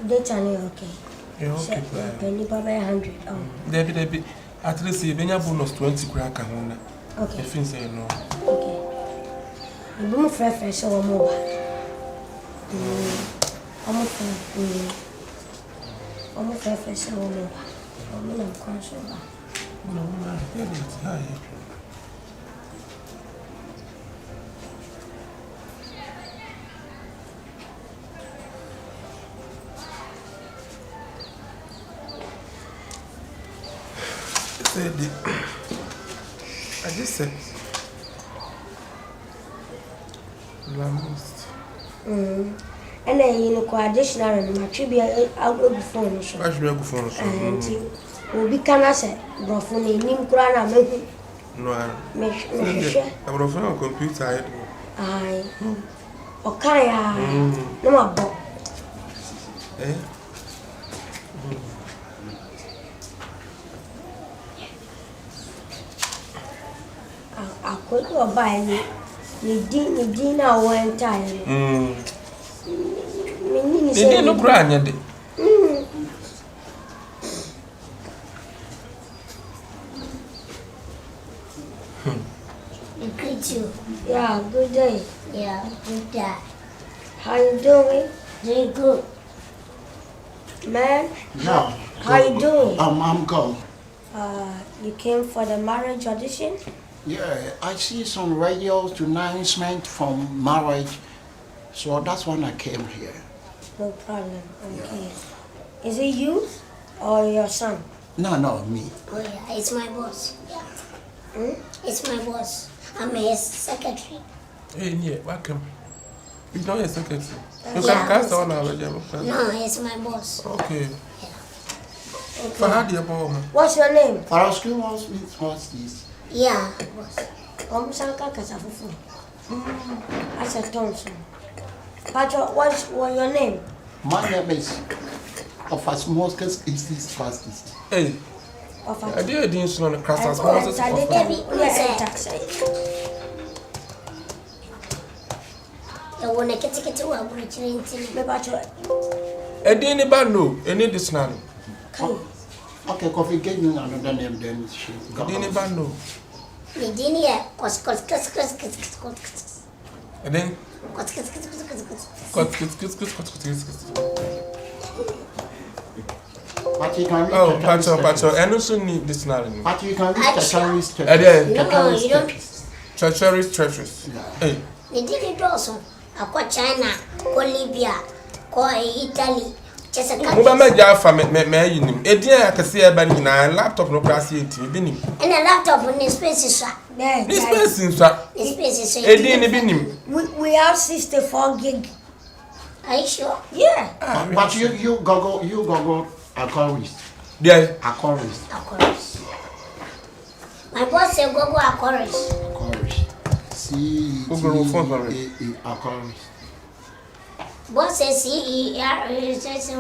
They channel okay. Yeah, okay. Penny Baba 100. Debbie. At least you have bonus 20 crack. Okay. If you say no. Okay. You boom fresh or more. I'm fresh or more. I'm conscious. No, it's high. I just said Lamist. And then you know, additional and my tribute out of the phone. I should be a good phone. And will be can I say, Brofuni, Nim Grana, no, I'm on computer. Aye. Okay, no more. Eh? I could go buy me. You dinner one time. They didn't look grand. Greet you. Yeah, good day. Yeah, good day. How you doing? Doing good. Man? No. How you doing? I'm good. You came for the marriage audition? Yeah, I see some radio announcement from Marrige, so that's when I came here. No problem. Okay. Yeah. Is it you or your son? No, me. Oh yeah, it's my boss. Yeah. It's my boss. I'm his secretary. Hey, yeah, welcome. He's not your secretary. You can cast on our job. No, it's my boss. Okay. Yeah. Okay. What's your name? Faraski, what's this? Yeah, boss. I said Thompson. Patrick, what's your name? My name is Ofas Moscas is this fastest. Hey. I didn't see on the class as well as I didn't know any this now. Okay, coffee gave me another name then she got. I didn't know. And then but you can read Pacho, and also need this now. But you can read Chachari's No, you don't. Chachari's treacherous. Hey. You didn't also. I got China, Libya, Italy. Laptop no class and a laptop on his space. We have 64 gig. Are you sure? Yeah. But you go Aquarist. Yeah. Aquarist. My boss said go Aquarist. Aquarist. Boss says CER is just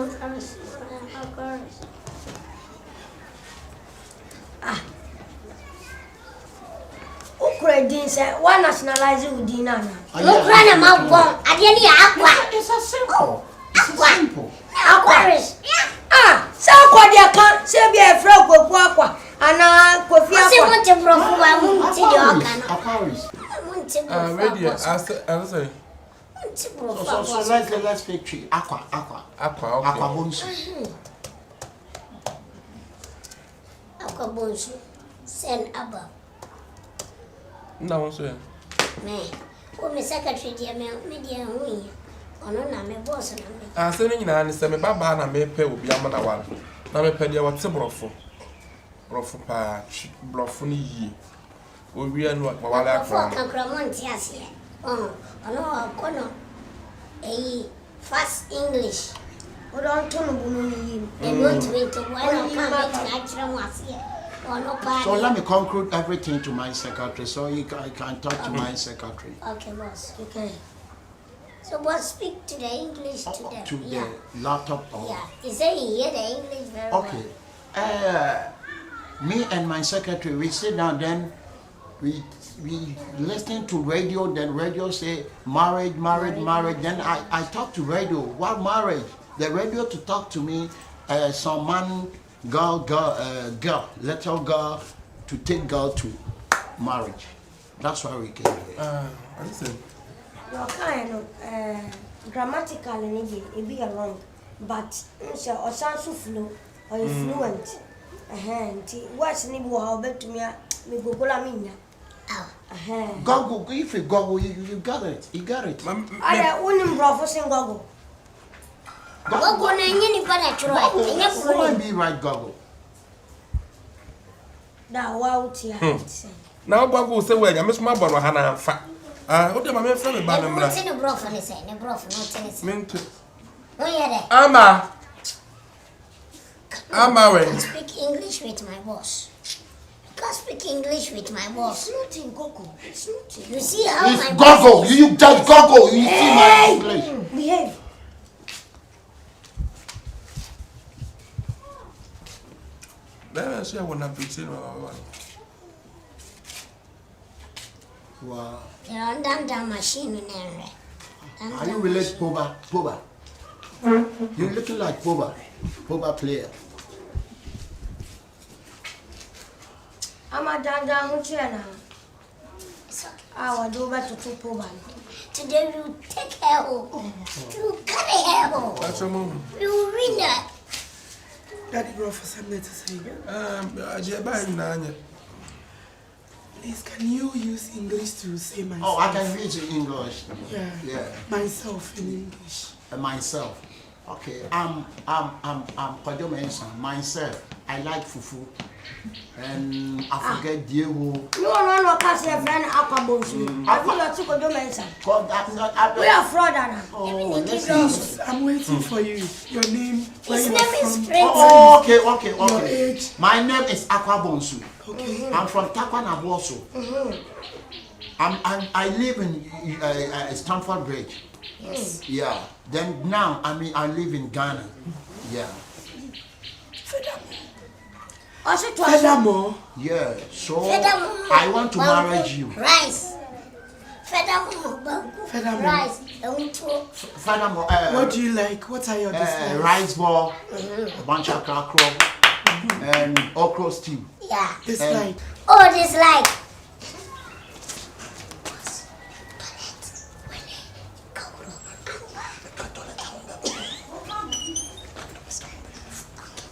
Ukredin said, why nationalize it with dinner? Look, run him out, bomb. I didn't aqua. It's a simple. Simple. Aquarist. So what you can't say be a frog with aqua and coffee. I want to prove I won't see the Aquarist. Radio, I say. So let's pick tree. Aqua, okay. Aqua bonsu. Aqua bonsu. Send above. No, sir. Man, oh, my secretary, dear, media, we. Oh, no, my boss. I'm saying, I understand. My baba and I may pay will be a man. Now, I pay you what's a brothel. Brothel patch, brothel. We are not while I yes, yeah. Oh, no, Cono. A fast English. What don't tell me? They want me to come natural was here. So let me conclude everything to my secretary, so I can talk to my secretary. Okay, boss. Okay. So, boss, speak to the English today. To the laptop. Yeah, he said he hear the English very well. Okay. Me and my secretary, we sit down, then we listen to radio, then radio say marriage. Then I talk to radio. What marriage? the radio to talk to me. Some man, girl, little girl, to take girl to marriage. That's why we came here. Listen. Your kind of grammatically it be wrong, but or sounds flow or fluent. What's the how bet to me? Me go Goggle, if you goggle, you got it. You got it. I wouldn't bravo sing goggle. Goggle, any better try. Why be right, goggle? Now, wow, now goggle say, well, I miss my brother Hannah. What do my friend about him? What's in a broth and say, a broth, no tennis. I'm married. I speak English with my boss. Can't speak English with my boss. It's not in goggle. It's not in. You see how it's my goggle. boss You just goggle. You see my English. Behave. Let's see what I'm preaching. Wow. You're on that machine in there. Are you related to Poba? You're looking like Poba player. I'm a danda now. I will do better to Poba. Today you take hair home. You cut a hair home. That's a moment. You read that. Daddy brought for something to say. Please, can you use English to say myself? Oh, I can read in English. Yeah. Myself in English. Myself. Okay. I'm Akabenazer. Myself. I like fufu. And I forget Diego. No, pass your friend Akabenazer. I feel like Akabenazer. We are fraud, Anna. Oh, Please, I'm waiting for you. Your name, where His you name are is from. Prince. Oh, okay. Your age. My name is Akabenazer. Okay. I'm from Takwana. I live in Stamford Bridge. Yes. Yeah. Then now I live in Ghana. Yeah. Furthermore. Yeah. So Furthermore, I want to marry you. Rice. Furthermore. Rice. Furthermore, What do you like? What are your dislikes? rice ball, a bunch of crackrow, and okra stew. Yeah. Dislike. Oh, dislike.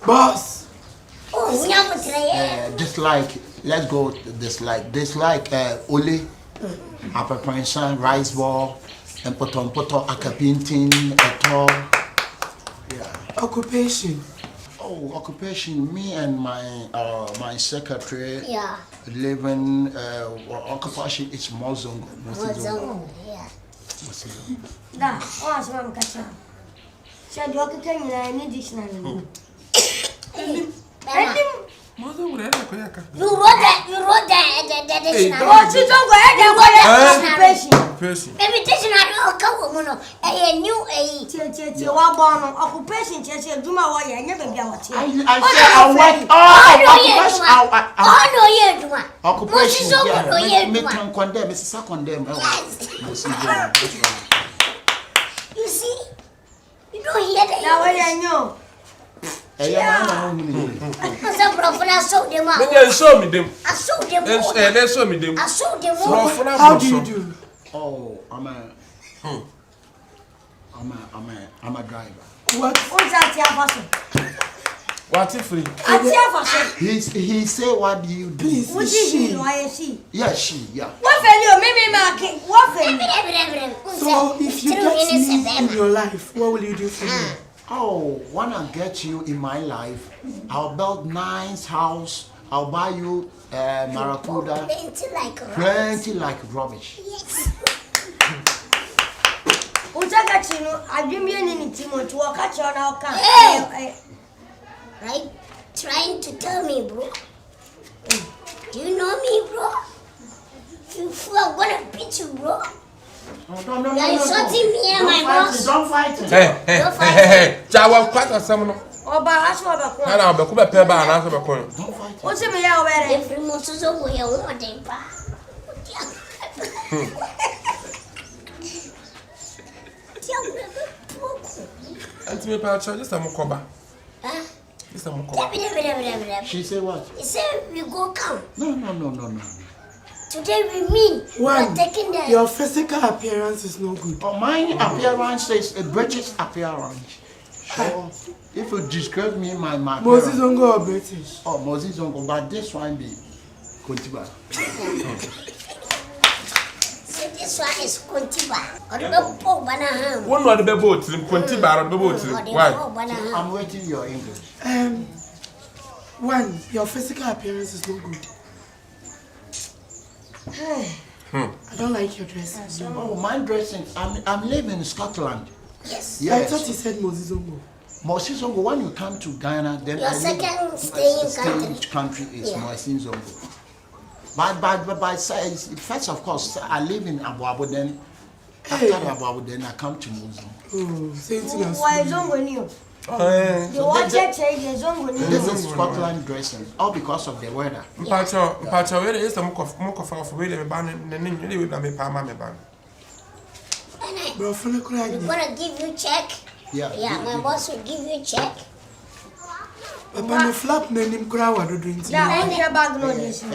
Boss. Oh, Dislike. Let's go to dislike. Dislike. Ole, apple rice ball, and potom akapintin, eto. Yeah. Occupation. Oh, occupation. Me and my secretary. Yeah. Living. Occupation is Mozongo. Yeah. Da, what's wrong, Kacha? Said you can any dictionary. Mother would have You wrote that dictionary. What you don't go ahead and person. Maybe dictionary or couple a new occupation, Duma, why I never get what I said I want occupation. Me can condemn. Mrs. Condemn. You see? You don't hear that. Now I know. I sold them out. Show me them. I sold them Let's show me them. I sold them How do you do? Oh, I'm a driver. What? What's that, Yabaso? What's it free? He say, what do you do? Please, What is is she? she? Why is she? Yeah, she. Yeah. What value? Maybe market. What value? So, if you get me in your life, what will you do for me? Oh, when I get you in my life, I'll build nice house. I'll buy you maracuda. Plenty like rubbish. Yes. I dream you to walk at your now. Right? Trying to tell me, bro. Do you know me, bro? You fool, I'm gonna beat you, bro. No. You're insulting me and my boss. Don't fight it. Hey. Jawa quite a summoner. Oh, but I saw the And I'll be cool at Peba and answer the coin. Don't fight it. what's it me out there? Every month is over here, one day, pa. And to me, Pacha, just a Mokoba. Huh? Just a Mokoba. She said what? He said we go come. No. Today we mean One, we're taking the... your physical appearance is no good. Oh, my appearance is a British appearance. So, if you describe me, my Moses appearance. Ongo or British? Oh, Moses Ongo, but this one be Kontiba. So this one is Kontiba. Or the poor banana. One of the boats, Kontiba, or the boats. Why? I'm waiting your English. One, your physical appearance is no good. I don't like your dressing. Oh, my dressing. I'm living in Scotland. Yes. I thought he said Moses Ongo. Moses Ongo, when you come to Ghana, then Your second staying country is Moses Ongo. But first, of course, I live in Abuabo, then after Abuabo, then I come to Moses. Oh, same thing as Why is Zongo new? The water changes Zongo new. This is Scotland dressing, all because of the weather. Pacha, where is the Moko of William Ban and then you will be Palma Ban? We're gonna give you check. Yeah, my boss will give you check. Papa, the flap name him cry what do drink. Yeah, I hear bag no this. No.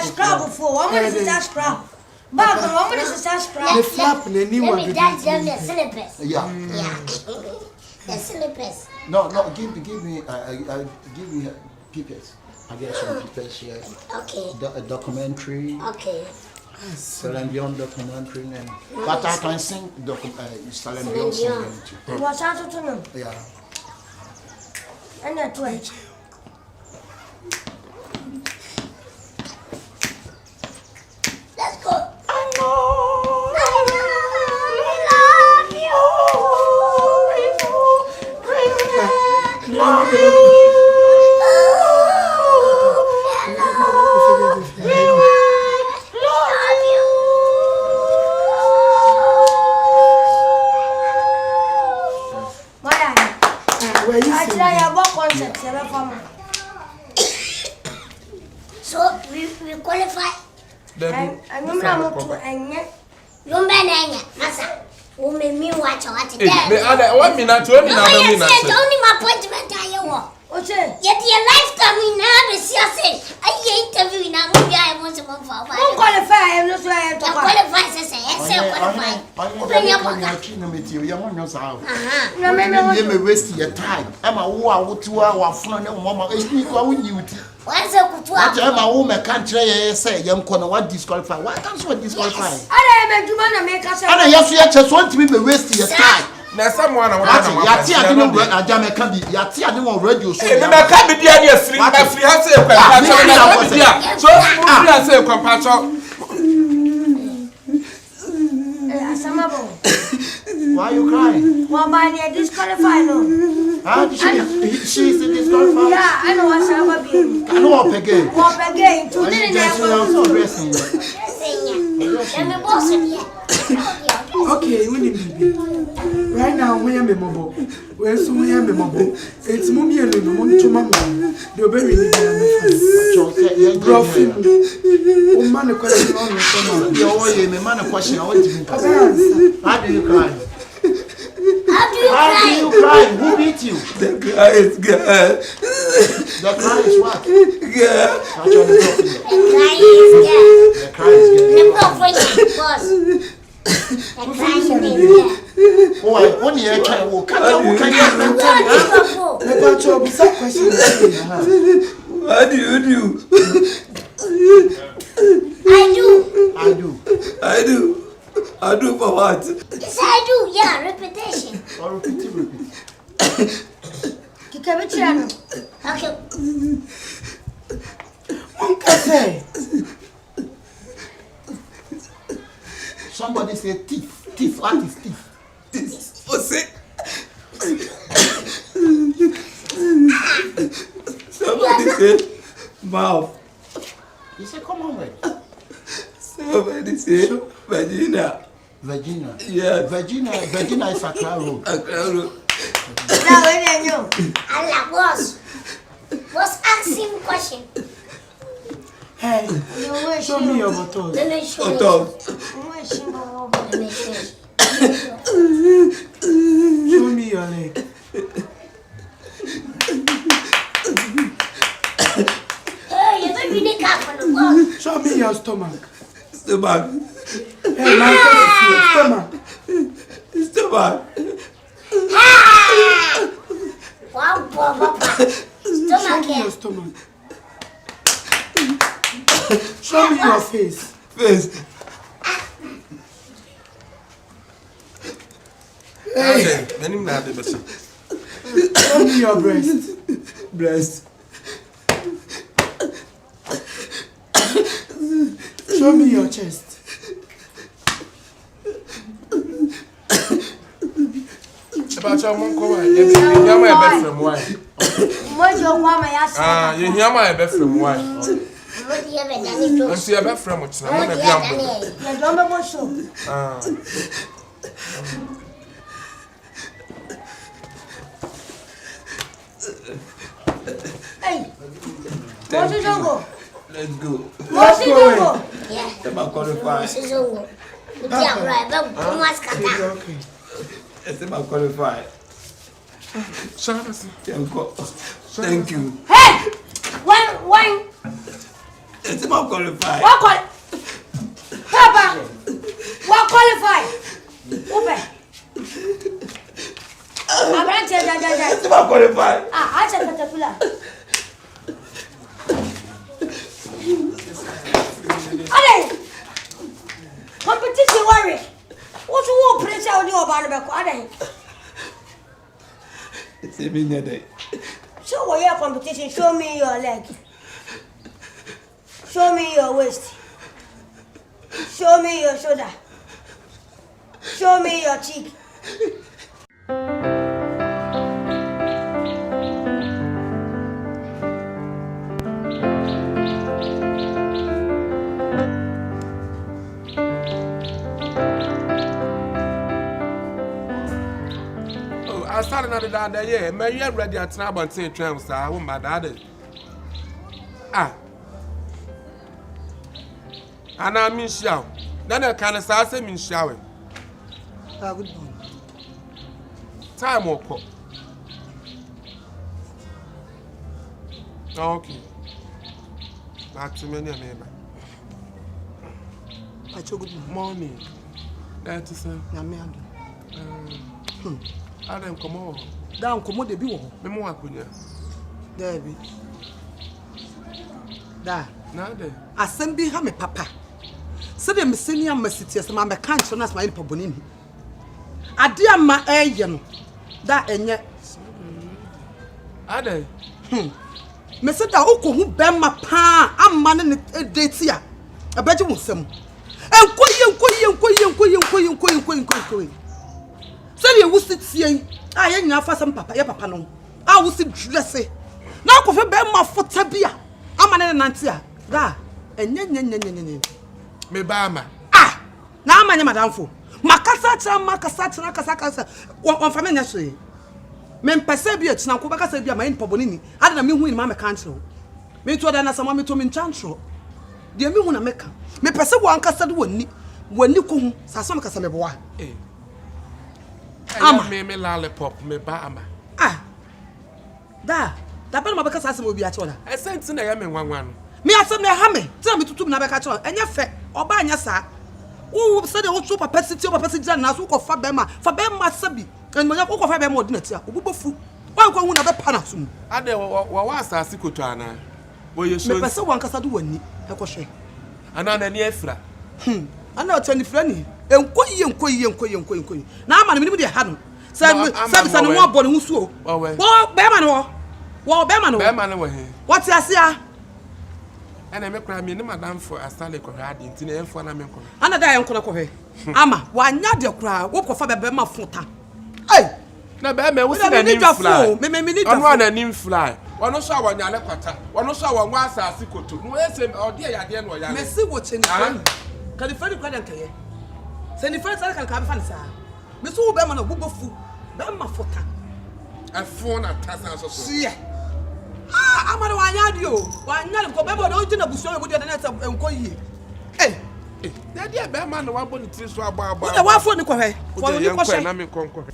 Scrap before. One minute is that scrap. Bag no, 1 minute is that scrap. The flap name Let what me do dash them drink. the slippers. Yeah. The slippers. No, give me papers. I get some papers here. Okay. A documentary. Okay. Celine Dion documentary, but I can sing Celine Dion singing too. What's out to know? Yeah. And that way. Let's go. I know. I love you. So we qualify. I'm not to any. Masa. Me watch what it is. 1 minute, 2 minutes. Only my appointment I want. What's it? Yet your lifetime in Abisiase. I interview in a movie I want to go for. Don't qualify, I'm not sure I am to qualify. Open your mouth. No, maybe You waste your time. I'm a woman, 2 hours, phone, and mama, I speak what you. What's a good one? I'm a woman, can't say, young corner, what disqualify? Why can't you disqualify? I am a make us. And I just want to be wasting your time. Now, someone I Yati, I didn't know I can be Yati, I didn't radio. So I can't be there, yes, 3 by 3 has a so I say, compassion. Why are you crying? Well, my disqualified. No. She's disqualified. Yeah, I know what's happening. I know up again. Walk again. Today, dressing. Okay, we need right now. We are memorable. We are memorable. It's mommy and to mama. The baby need to man, a question on your man, a question. How do you cry? How do you cry? Who beat you? The cry is good. The cry is what? Girl. The cry is good. Oh, I only can you What do you do? I do for what? Yes, I do. Yeah, repetition. Or repeat. Okay. Somebody say teeth. Teeth. What is teeth? This was it. Somebody said mouth. You say come on, wait. Somebody said vagina. Vagina. Yeah. Vagina is Accra Road. Accra Road. Now, when you Allah, boss asking question. Hey, show me your bottle. Let me show you. Show me your leg. Hey, you baby need cap on the wall. Show me your stomach. Stomach. Hey, my stomach. Stomach. Wow, Papa. Show Stomach me your here. stomach. Show me your face. Face. Okay, many na de better. Show me your breast. Breast. Show me your chest. About your mom come you hear my bed from why? What your mama has You hear my bed from why? What do you have done? I'm see your bed from what na What na do you biam. have done? You don't know what show. Hey, what is Zongo? Let's go. What is Zongo? Yeah. Am qualified? This is all. But yeah, right. But what's kata? Okay. Am I qualified? Thank you. Hey! When? Am I qualified? What qualified? Papa! What qualified? Open. I'm going to tell you. Am I qualified? I said caterpillar. Allez! Competition worry. What you want pressure on you about the allez? It's a minute. Show what your competition. Show me your leg. Show me your waist. Show me your shoulder. Show me your cheek. I started another day, yeah. May you ready at now and say trams, I won't my daddy. And I mean show. Then I can say me showing. Good morning. Time or call. Okay. Not too many neighbor. I told good Morning. That is a morning. Adam come on. Down commode be wo. Me mo akunya. There be. Da. Na de. Asem bi ha me papa. Se de me senior mesiti asem am kan so na asma yi paboni ni. Ade ama eye no. Da enye. Ade. Me se da uko hu bemma pa amma ne date a. Abaje wo nsam. Enkoyi. So you will sit here. I ain't enough for some papa, your papa no. I will sit dressing. Now, coffee bear my foot tabia. I'm an nantia. Da, and yen. Me bama. Ah, now I'm a madam for. Makasata, one family say. Men Passabiats now, Kubaka Sabia, my Pobonini. I don't mean who in Mamma Council. Me to an answer, mamma to me chantro. Dear me, when I make her. Me Passa one castle when you come, Sassam Casameboa. Ama me lollipop me bama. Da ben mabeka sase mo bi a chola. I sent na ya me nwanwan. Me asem na ha me. Tell me tutu na beka chola. Enya fe. Oba anya sa. Wo se de wo so papa siti na so ko fa be ma sabi. En mo nya ko fa be ma odina ti a. Obubofu. Wan ko hu na be pa na sum. Ade wa asase koto ana. Wo ye so. Me pese wan kasa do wani. E ko hwe. Ana na ni afra. Ana o tani frani. Enkoyi. Na ama me de ha no. Say no one born who so. Wo be ma no. Be ma no wo he. What you say ah? Ana me kra me ni madam for asale ko hade nti na enfo na me ko. Ana da enko na ko hwe. Ama wanya de kra wo ko fa be ma fota. Hey, na be ma wo si na nim fly. Me ni da. Ono na nim fly. Ono so awanya le kwata. Ono so awanwa asase koto. No ese ode ya de no ya. Me si wo cheni. Kan fa ni kwa dan kaye. Se ni fa sa kan ka be fa ni sa. Me so wo be ma na bubofu. Be ma fota. A phone atasa so. See. Amara wanya dio. Wanya ko be mo do jina buso e mo dio na ta enko yi. Na dia be ma na wa boni tri so agba. Wo wa fo ni ko hwe. Fo ni ko hwe. Na me konko.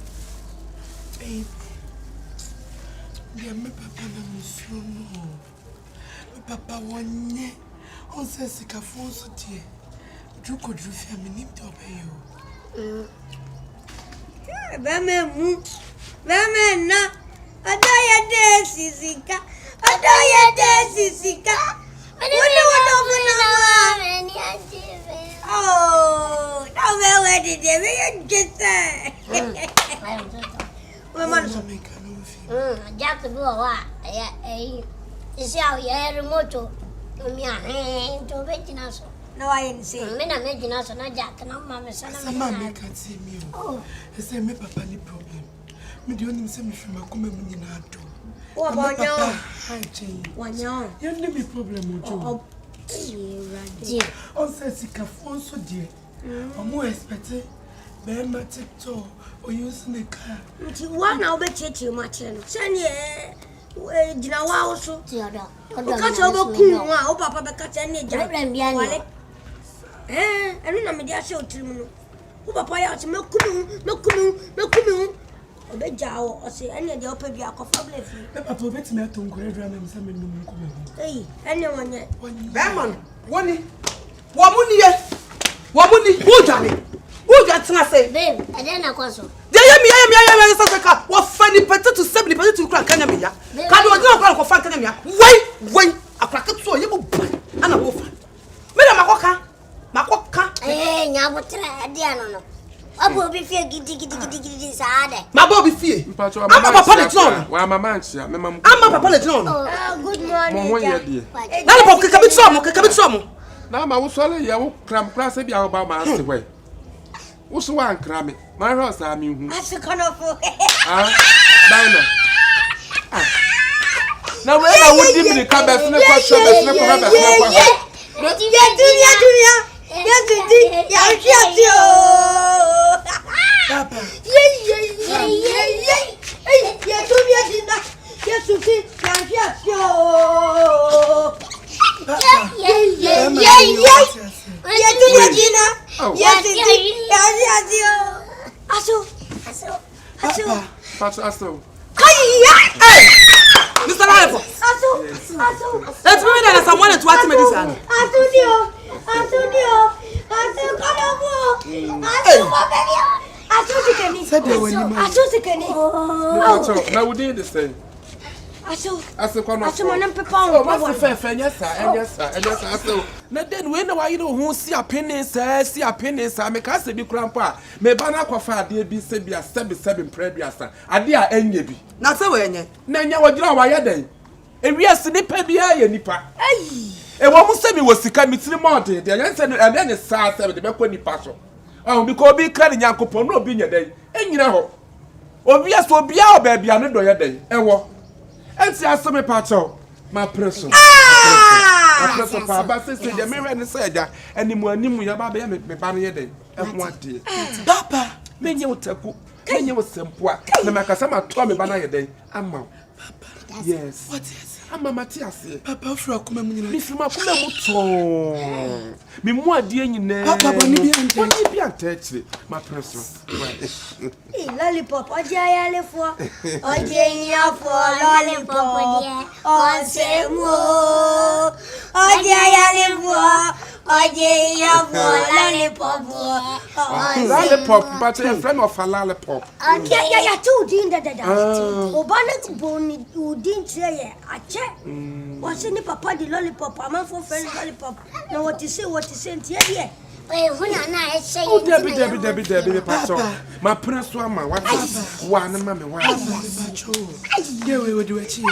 baby. Dear, my papa, I'm so no. My papa, one year. On says a cafe, so dear. You could refuse me, name to obey you. Bame, na. Adaya de sisika. Adaya de sisika. Oh, now where did they get there? Jack do a is how you had a motor. To waiting us. No, I ain't saying. I'm making us and a jack and I'm mamma. Mamma can't see me. Oh, I say, my papa, any problem. Me do only send me from a common in our door. What about you? Hi, Jane. One year. You have no problem with you. On says he can phone so dear. I'm more expected. Remember TikTok or using a car. One now bet you much. Send ye. Jinawa also. Catch over cool. Oh, papa, catch any job. Eh, I don't know me. I show to you. Oh, papa, I no kumu. Obejawo o se ene de opa bia ko family fi papa bet me to nkore dra me se me num ko me eh ene wonye Bemon woni wo muni wo dwa tena se Babe, I don't know what. de ye mi se ka wo fani pete to 70 pete to kra kanya me ya ka do odina kra ko fa kanya me ya wai akra ka to ye mo ana wo fa me na makoka Eh, nyabotra dia no. Abo bi fie gidi saade. ma bo bi fie ama papa le tron wa mama nchia me mam ama papa le tron good morning mo ye de na le pop keka bi tro mo na ma wo sole ye wo kram class e bia wo ba ma ase hwe wo so wa nkra me ma hwe osa me hu asikonofo Dina na we na wo dim ni ka be fne ko show be fne ko be fne ko papa aso Mr. Life let's move that someone to what me this an na wo dey the same aso kono aso na den we na wa yi no hu si apene sa me ka se bi krampo a me ba na kwafa ade bi se bia 7 prebiasa ade a enye bi na se we enye na nya wo gira wa ye den ewiase nipa bia ye nipa e wo mu se mi wo sika mitiri mode de nya se ade ne sa 7 de be ko nipa so bi ko bi kra ni nyankopon no obi nya den enyina ho obi aso obi a obabia ne do ye den ewo enti asome pa cho ma preso pa ba se de me re ne se ja animu ya ba ya me ba ne ye den ehun ade papa menye utaku menye wosempoa na makasa ma to me ba na ye den ama papa yes what is ama Matias papa fura kuma mu nyina mi fuma kuma mu to mi mu ade nyina papa boni bi ante ma preso lollipop ojayalefo ojenyafo lollipop osemo ojayalefo ojenyafo lollipop but a friend of a lollipop ya tu din da obana boni udin tire ache wase ni papa di lollipop ama for friend lollipop na what you say ntie de Huna na say Debbie Pacho. My prince ama what one mammy one. yeah we would do it here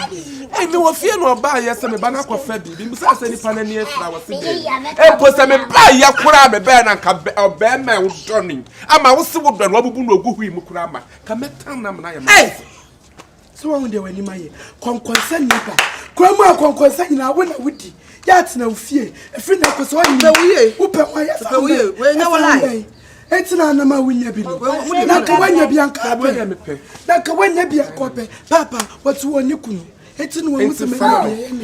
Hey, me wo fie no ba yes me ba na kwa fa bi bi sa ni pa na ni flower se dey e po se me ba ya kura me ba na ka be ma wo doni ama wo se wo doni wo bubu no ogu hui mu kura ma ka metam na na ya ma so when they were ni maye konkonsa nipa kwa mu konkonsa nyina wo na wudi ya tena ofie efri na ko so wo ni wo pe wa ya fa we nya wala etina na ma wunya bi na ka wanya bi anka pe na ka wanya bi akope papa watu woni kunu etina wo mu se me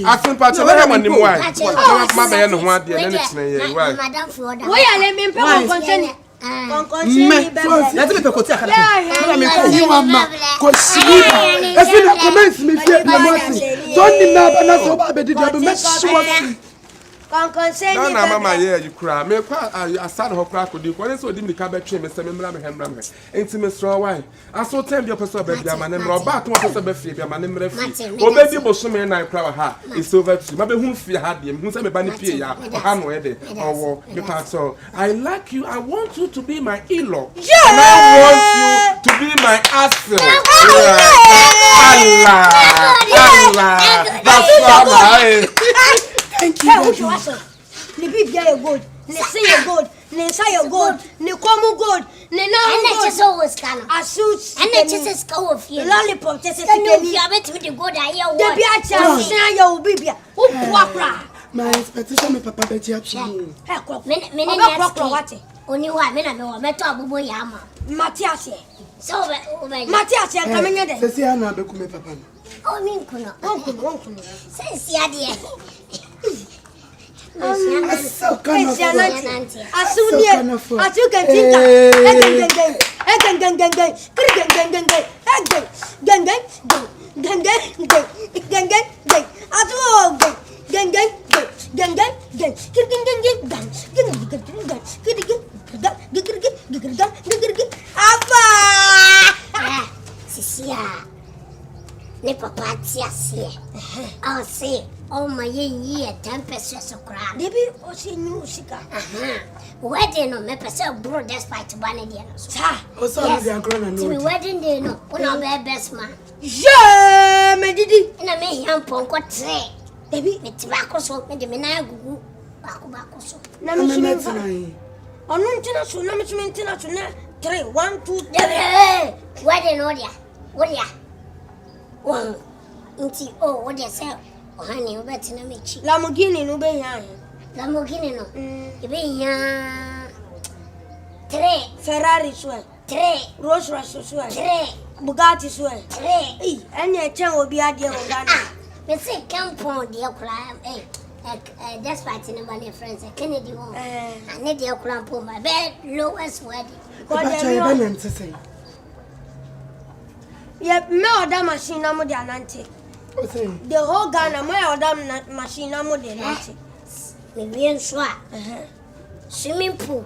asin pa che na ma ni mu ai ma be ye no ho ade na ne tena ye wai Madam Florida. we are let me pay konkonsa ni Conconscious bebe. Let's me pekoti akada. You are ma. Koshiba. If you comments me fear na mercy. Don't ni na na so ba be di do me sure. Conconscious bebe. Na mama here you cry. Me kwa asad ho cry ko di ko so di me ka be twe me se me mra me hemra me. Enti me straw why. Aso time bi person be bia ma ne mra ba to person be fie bia ma ne mra fie. Obe di bo so me na cry ha. It's over to. Ma be hu fie ha de. Me hu se me ba ni pie ya. Ha no e de. Owo me pa so. I like you. I want you to be my in-law. Yeah. And I want you to be my asset. Allah. That's why. Thank you. Ne bibia ye gold, ne say ye gold, ne say ye gold, ne komu gold, ne na gold. And just always can. Asuit. And just go of you. Lollipop just Can you be able to the good I hear what? The bia cha say ye bibia. Who kwakra? My expectation me papa be tia tu. Hey kwakra. Me kwakra what? Only one me na me to abubo yama. Matias. So over. Matias en kamenye de. Se sia na be ku me papa. Oh min kuno. Onkuno. Sense ya de. So kind of. Asunia. Asu kentinta. Ne papa tia se. I'll say, oh my year 10% so crap. Debi o se nu sika. Wedding no me person bro despite banner there no. Sa. O so na dia grana To no. wedding day no. Una be best man. Je me didi. Na me hiam ponko tre. Debi Me tibako so me de me na gugu. Bako so. na me Me sumi fa. tina. Onu ntina so na me sumi ntina so na 3 1 2 Debi wedding no dia. Wo dia. One. Nti oh what they say honey obeti na mechi Lamborghini no be yan. Lamborghini no be yan 3 Ferrari so 3 Rolls Royce so 3 Bugatti so 3 eh anya chen obi ade o Ghana. Me say campon de okra that's party number my friends Kennedy one and need de okra po my bed lowest wedding But I be nante say. Yeah, me order machine na mo de anante. O say. The whole Ghana me order machine na mo de anante. me bien so swimming pool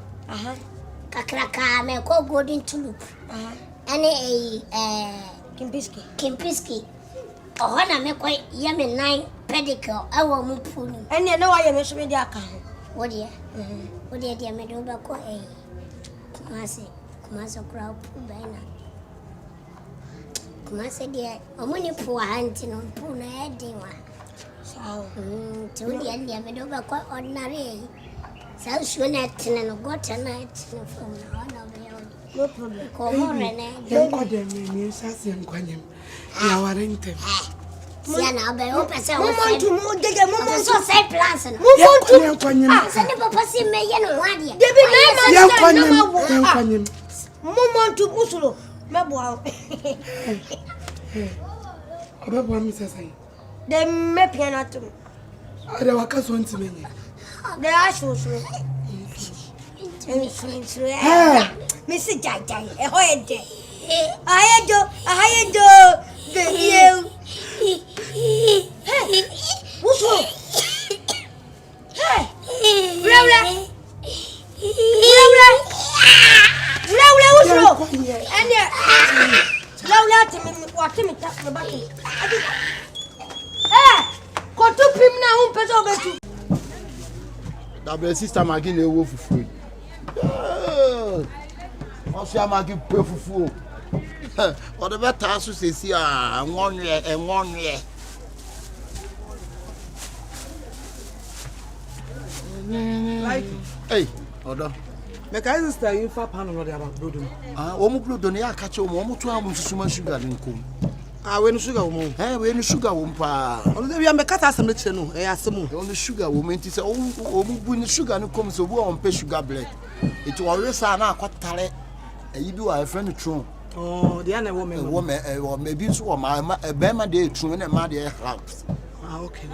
kakraka me ko golden tulip any Kimpiski oh na me ko ye me 9 pedicure awo mu pool ni Ene na wa ye me so me de aka ho. wo de dia me do ba ko kumase kura pool ba na kumase dia omoni pool anti no pool na e din wa Sao. to dia me do ba ko ordinary sa su na tene no gota na tene from na na be No problem. ko mo rene Enko de me sa se enkwanyem. Ya warente. sia na be o pese o Mo to mo gege mo so say plans no mo to Enkwanyem. se ne papa si me ye no wadie Debi na Ya ma stand na enkwanyem. ma wo. Enkwanyem. Mo to usulo. Me bo a. Obebo am se say. De me piano to. Ada wakaso ntimenye. De asho so. Influence. Missy Jai Jai, a hoy day. I do, the you. Hey, what's wrong? Hey, Lola, what's wrong? And Lola to me, what to me, tap the button. Hey, go to him now, put over to. Double sister Maggie ne wo fufu. O se amagi pe fufu. O de beta so sesi a enwonwe. Likee. Hey, odo. Me ka sister you fa pan no dey about brodo. O mu blodo ne akache o mu to am susuma sugar nkom. We no sugar wo mo. We no sugar wo mpa. Ono dey we me kata asem le kire no asem. O no sugar wo menti se o mu bu ni sugar no kom so bu o mpe sugar black. It was resa na akwatare ayi bi wa friend tron. Oh, dey na wo me. Wo me bi so wo ma be ma dey tron na ma dey helps. Okay.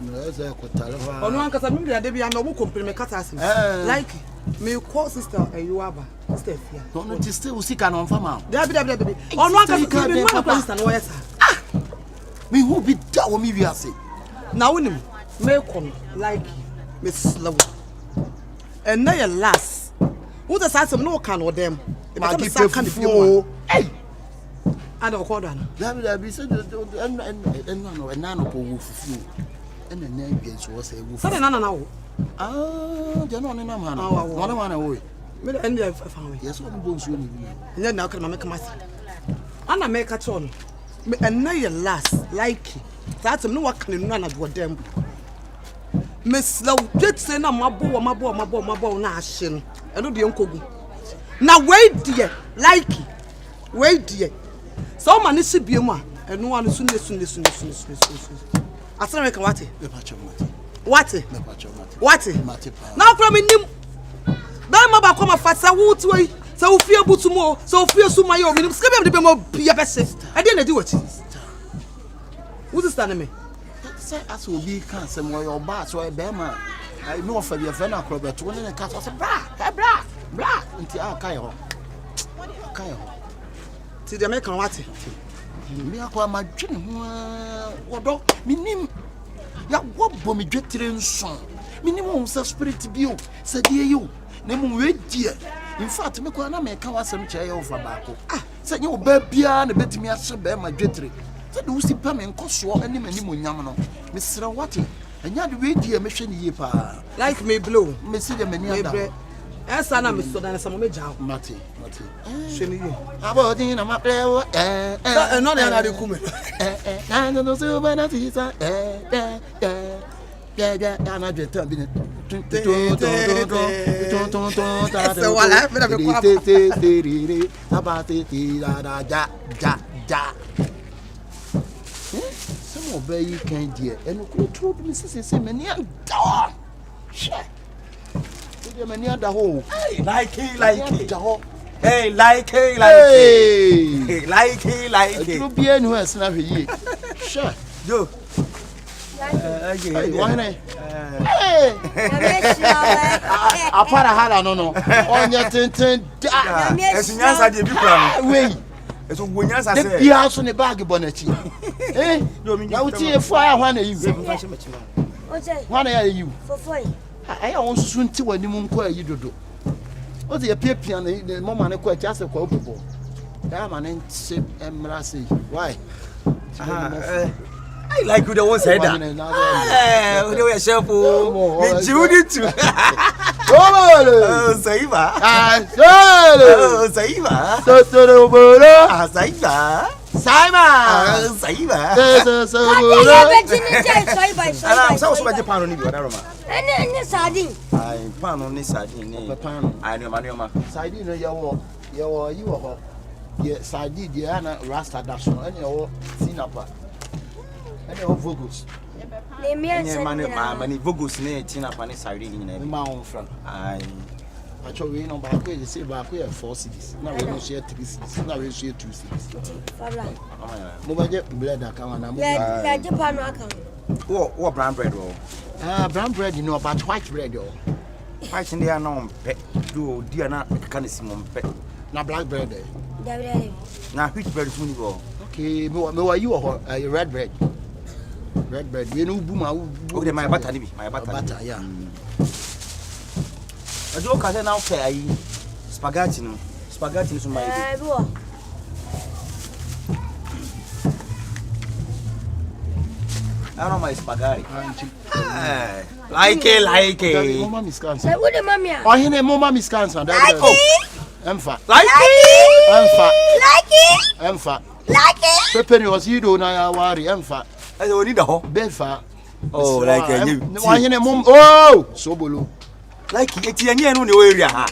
No, eza akwatare fa. Ono ankasa me dey dey me obo compare me kata asem. Likee. Me call sister Yeboah sister Fia. No it still usika no mfa ma. Dabi. Ono aka sister me no sister no yes. Me who be da wo me wiase. Na wonim me come like me slow. And now your last. Who the size of no can or them? Ma give you. Hey. I don't call that. Dabi said and no po wo fufu. And the name is was a wolf. Say na now. Je no na ma na. One man we. Me the end of family. Yes, one bones you need. And now can make my Anna make a turn. And now your last Likee. That's no what can none of them. Miss Low, just say na mabo na ashin. I know the uncle. Now wait dear, Likee. Wait dear. So man is be ma and no one soon. I said make what? What? Now from him. That maba come a fast wood way. So fear butumo, so fear so my own. Skip the more be a best. I didn't do it. Who's standing me? Say as will be cancer more your bar so I bear man. I know for your friend across the 20 and cat was a blah until I kayo. See the American what? Me akwa my dream. What minim ya what bomb jetting son. Minimum spirit bio, said you. Name we dear. In fact, me kwa na me ka wasem che over baako. Say you baby and bet me as be my jetri. Say do si pa me nkoso ani mani monyam no. Me sra wate. Anya de we dear me hwe ni ye pa. Like me blow. Me see the mani ada. Esa na me so dan some me jaw. Mate. Hwe ni ye. Abodi na ma play No na de kume. Na no so ba na ti sa yeah, I'm not just telling you. Some obey you can't dear, and could troop Mrs. Simony and dog. Shit. Many other hole. Likee. Hey, Likee. You be anywhere, snap ye. Sure. Yo. Hey, apara hala no. Onya tenten. Esunyansa de bi kura no. Wei. Eso wonyansa se. De bia so ne bag bonachi. Na uti e fire hwan na you. Hwan ya you. Aya won susu nti wani mu nko ayi dodo. O de piapia na mama ne ko acha se kwa opopo. Da ma ne nse emra se. Why? I like you the one said that. We were shareful. Me Judy too. Oh, Saiba. Oh, Saiba. So bolo. Ah, Saiba. Saiba. I'm so much pan on you, Roma. And sardine. I pan on this sardine. I know my sardine you are. Yeah, sardine, Diana Rasta Dash, and your Sinapa. And your Vogos. Many Vogos near Tina Pani sardine in my front. I actually know back where you say back where 4 cities. Now we don't share 3 cities. Now we share 2 cities. Mobile bread account. What brown bread? Brown bread, you know about white bread. White in there, no pet. Do dear not can see one pet. Now black bread. Now which bread is go? Okay, no, you are red bread. Red bread. We know boom. Okay, my butter, yeah. I don't care now. Spaghetti, no. Spaghetti is my. I don't my spaghetti. Likee. Mama miscancer. Say what the mommy? Oh, he name Mama miscancer. Emfa. Likee. Pepper was you do na worry. Emfa. I don't need a hole. Benfa. Oh, like you. Why he name Mom? Oh, so bolo. Likee, it's any no area.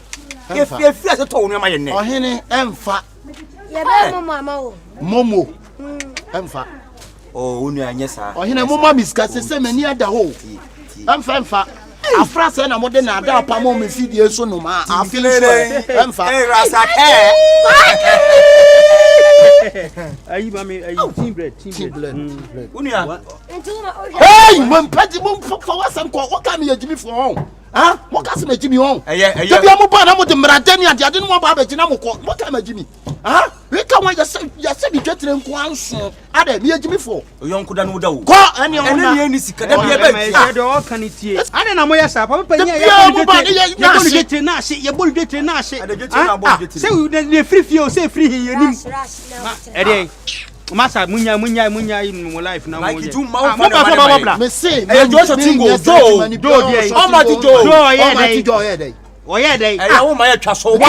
If you feel a tone, my name. Oh, he name Emfa. Yeah, Mama. Momo. Emfa. Oh, yes, sir. Oh, he name Mama miscancer. Say many other hole. Emfa. Afra say na modern na da pa mo me fidie so no ma afile emfa eh rasa ayi mami ayi team bread unia hey mo mpati mo for wasam ko o ka me yagimi for on Ah, what can me Jimmy on? To be a mobile with the Maradani, I didn't want Baba Jinamo. What time, Jimmy? Ah, we come when you said you get in once. Ada me Jimmy for. Young could know. Go and any sick. I don't can it. I don't know where Sapa. Say free feel, say free. Massa munya in my life now. Like you me say, Joshua Tingo, oh yeah, they. I want my castle. Oh,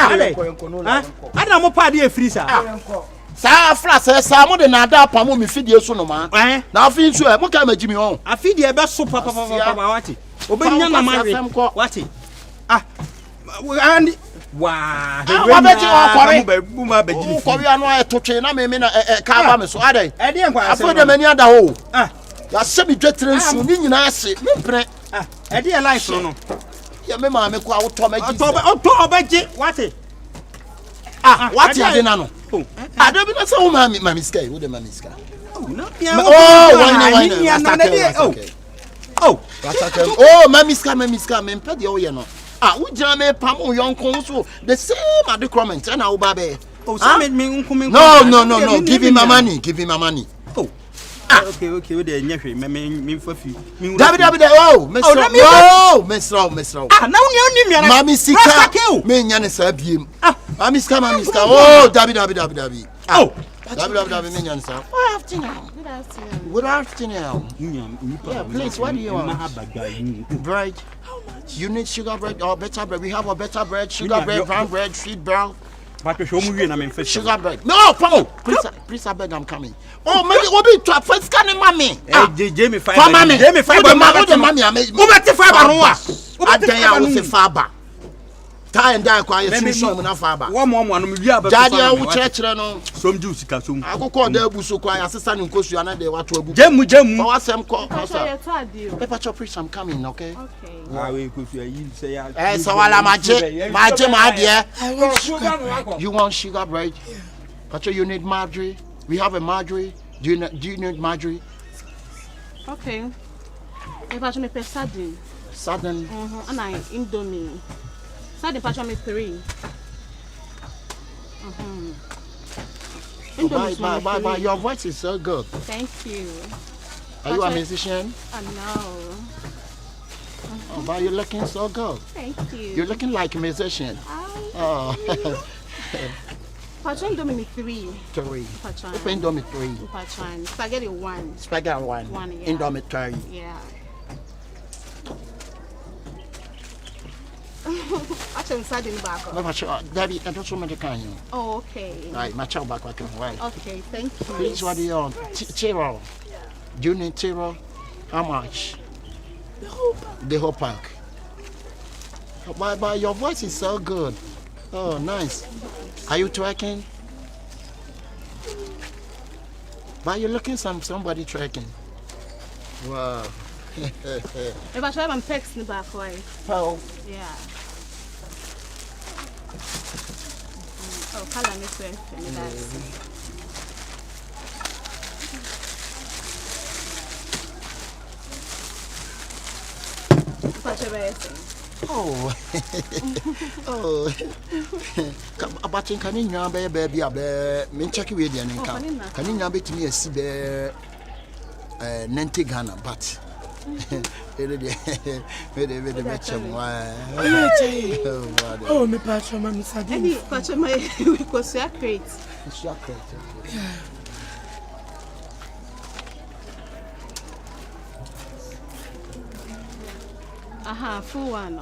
I don't know party a freezer. Sa frase sa mo de na da pamo me fidie so no ma. Na afi nso e mo ka ma Jimmy on. Afi de be so papa wati. Obenya na mare. Wati. Ah. And wa. Wa be ti o kore. Ko wi anu e totwe na me na ka ba me so adai. E de nkwa ase. Afi de mani ada ho. Ah. Ya se bi dwetre nsu ni nyina ase. Me pre. Ah. E de life no. Ya me ma me ko awoto ma ji. Oto obeji wati. Ah, what you did now? I don't know so mammy sky. Who the mammy sky? Oh, mammy sky, and pet the oil. Ah, we jam pam young consul, the same at the comment, and our baby. Oh, no, give him my money, Oh, okay, with the nephew, me for few. Miss Row. Ah, now you Mammy Sika, me Yanis, ah, Mammy Sky, oh, Dabby. Oh, Dabby Minion, sir. Good afternoon. Yeah, please, what do you want? Bread. You need sugar bread or better bread? We have a better bread, sugar bread, brown bread, sweet brown. But to show me, I'm in sugar bread. No, Pamo, please, I beg, I'm coming. Oh, maybe we'll be to a first scanning mammy. Jamie, Jamie, mammy, I made Faba. Tie and die quiet, Faba. One, Daddy, I will church, some juice, I will call the Busu quiet, assistant in Coast, and they want to Jem, what's some call? Pepper priest, I'm coming, okay? I will say, so while I'm my dear, you want sugar bread? But you need Marjorie. We have a Marjorie. Do you need Marjorie? Okay. If I make sardine. Sardine. And I Indomie. Sardine patch me 3. Bye. Your voice is so good. Thank you. Are you a musician? No. Oh, but you're looking so good. Thank you. You're looking like a musician. Oh. Patron Indomie 3. 3. Patron. Open Indomie 3. Patron. Spaghetti 1. Spaghetti 1. 1, yeah. Indomie 3. Yeah. Actually, sardine back. Daddy, I don't want to can you. Oh, okay. Right, my child back. Right. Okay, thank you. Please, what do you want? Tiro. Do you need Tiro? How much? The whole pack. But your voice is so good. Oh, nice. Are you twerking? But you're looking somebody twerking. Wow. If I try, I'm texting back, why? Oh. Yeah. Oh, color me sweat. Oh. Oh. About can you know baby me check with you and can you know bet me a sibe Nente Ghana but Oh, me patch on my sardine. Patch on my because you are great. Yeah. Aha, full one.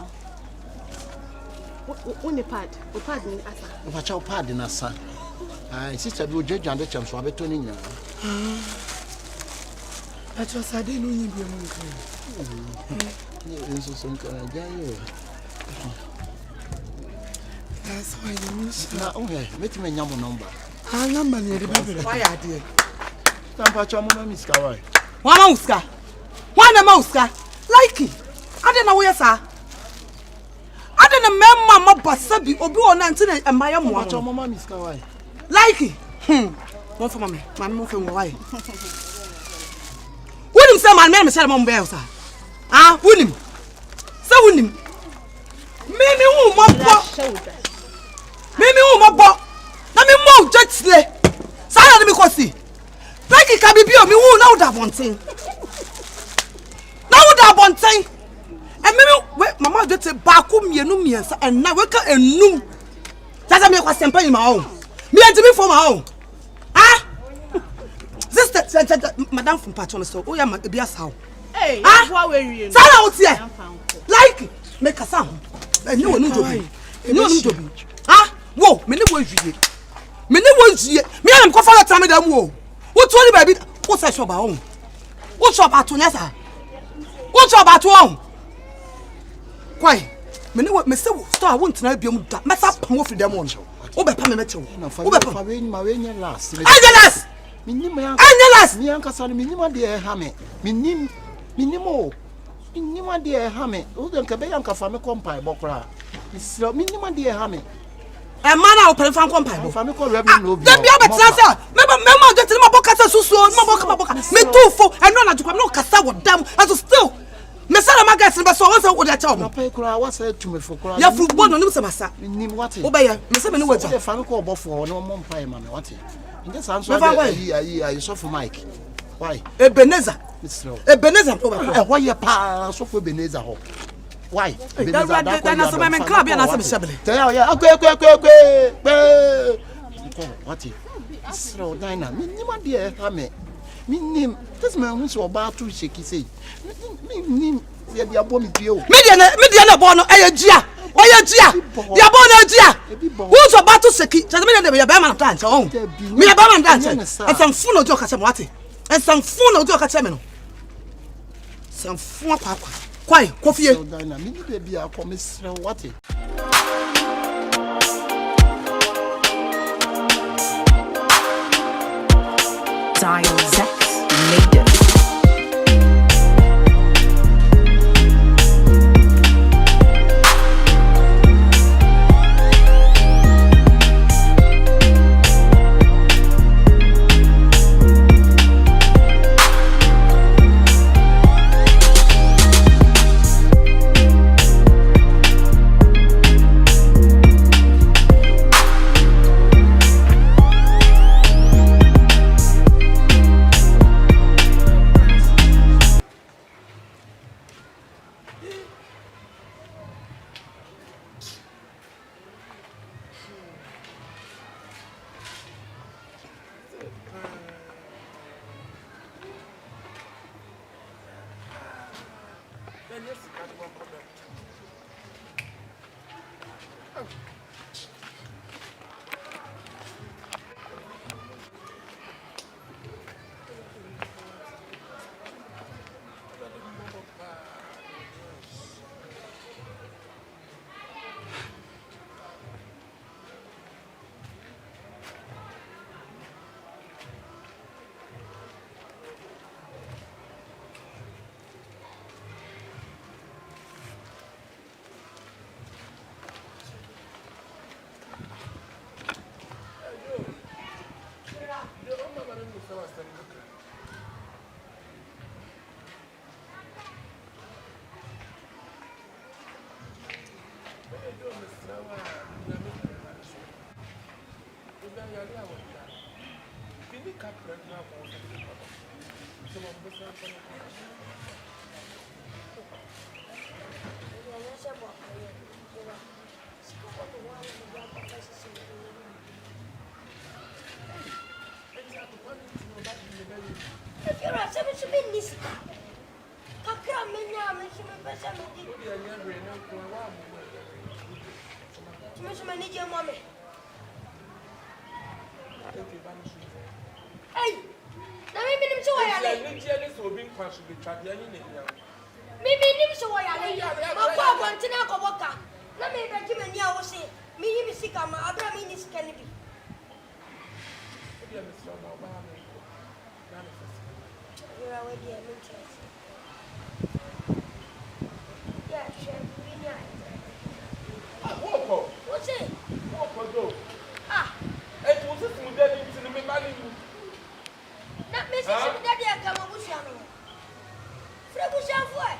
One pad. O pad ni asa. O fa cha pad na sa. Ah, sister bi o jeju ande chem so abeto ni nya. Patch sardine no nyi bi mo nkan. Ni enso so nkan ja yo. That's why you miss. Na okay, make me nyam number. Ah, number near the baby. Why are they? Tampa chamo miss kawai. One Oscar. One Oscar. Likee. I don't know where sir. I don't know mama basabi obi on antin e maya mo. Tampa chamo miss kawai. Likee. One for mommy. Mommy mo for why? Wunim say man me say mom be sir. Ah, wunim. Say wunim. Mimi wu mo bo. Mimi wu mo bo. Na me mo jetle. Say na me ko see. Likee ka bibi o mi wu na uda bonten. Na uda bonten. E mimi mama jete ba ko mienu miensa and na we ka enum. Tata me ko sempa ni ma o. Me antimi for ma o. Ah? Sister, madam from Patron so o ya ma bia saw. Hey, how are you? Sala out here. Likee make a sound. And you no jobi. No jobi. Ah? Wo, me ne wo hwie. Me ne wo hwie. Me am ko follow time dem wo. Wo to ni baby. Wo say shop ba o. Wo shop atonya sa. Wo shop ato o. Kwai. Me ne wo me say store wo ntena biam da. Me sa pam wo fi dem on. Wo be pam me metew. Wo be pam. Fa we ni ma we nya last. Angelas. Angelas. Mi anka sa mi nyima de ha me. Mi nimo. Mi nyima de ha me. O de nka be yanka fa me kompai bokra. Mi sira mi nyima de ha me. E mana o pere fan kompai bo. Fa me ko revenue no bi. Dem bia betra say. Me de tele ma boka sa susu. Ma boka. Me tufo. E no na jukwa no kasa wo dam. And still me say na magazine be so won say wo de cha Na pay kura wa say tu me for kura. Ya football no nim se masa. Mi nim what? Wo be ya. Me say me no waja. Fa me ko obofo no mo mpai ma me what? Nje san so ayi so for Mike. Why? Ebenezer. Ebenezer to ba. Eh why pa so for Ebenezer ho. Why? Ebenezer da na so me club ya na se me shabele. Tell ya akwe. What? Sro dina. Mi nim ade ha me. Mi nim. This man who so ba to sheki say. Mi nim. Se dia bo mi pie o. Media na bo no eya Oya jia. Dia bo na jia. Who so ba to sheki. Just me dey be man dance on. Me be man dance. And some fun ojo ka se mo ate. And some fun ojo ka se me no. Some fun akwa. Kwai, kofie. So dina. Mi ni be akọ me sro what? Dial Zex made it. Me sika ma abra me ni sika ni bi. Yeah, Mr. Obama. You are with your interest. Yeah, sure. We know. Walk. What's it? Walk go. Ah. It was just my daddy to the money. That Mrs. Daddy I come up with you. Frebusian for.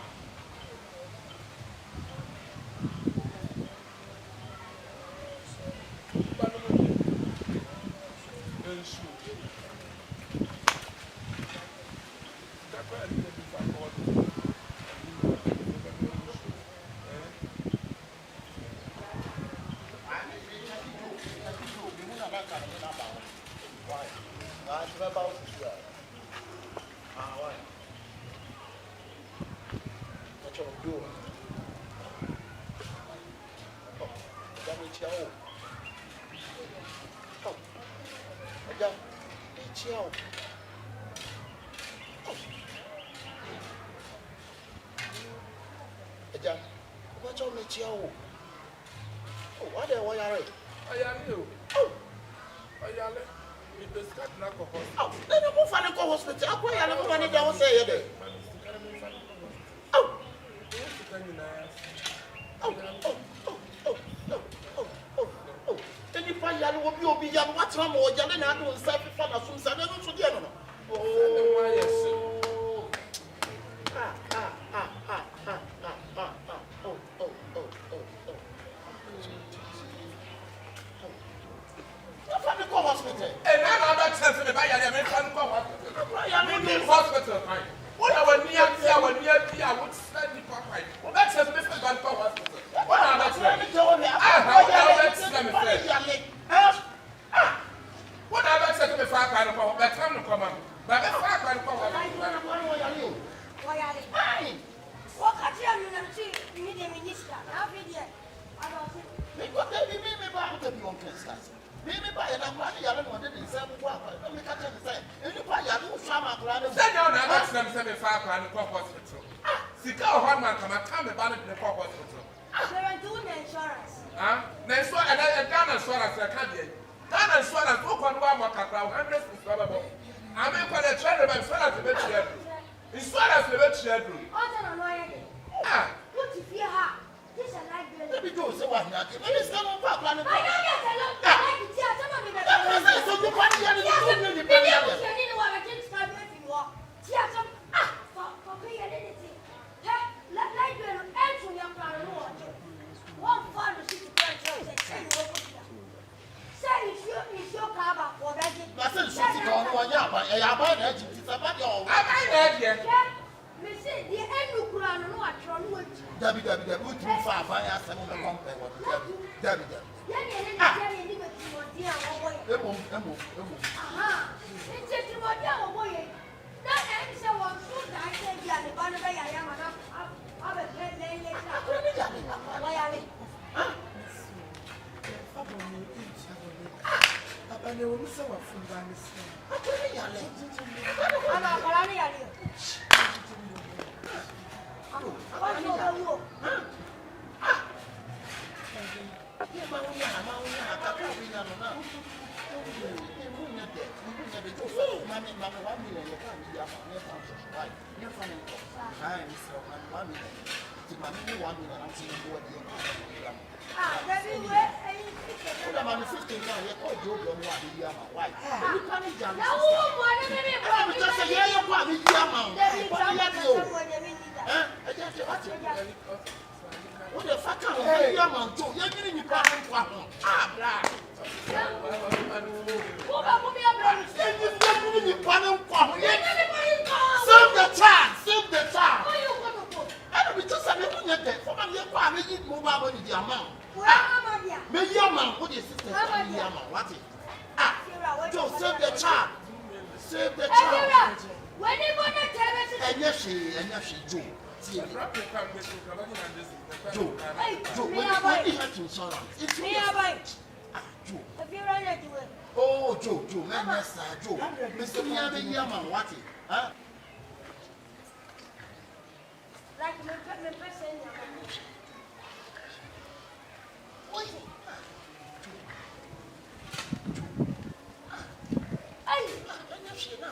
shit now.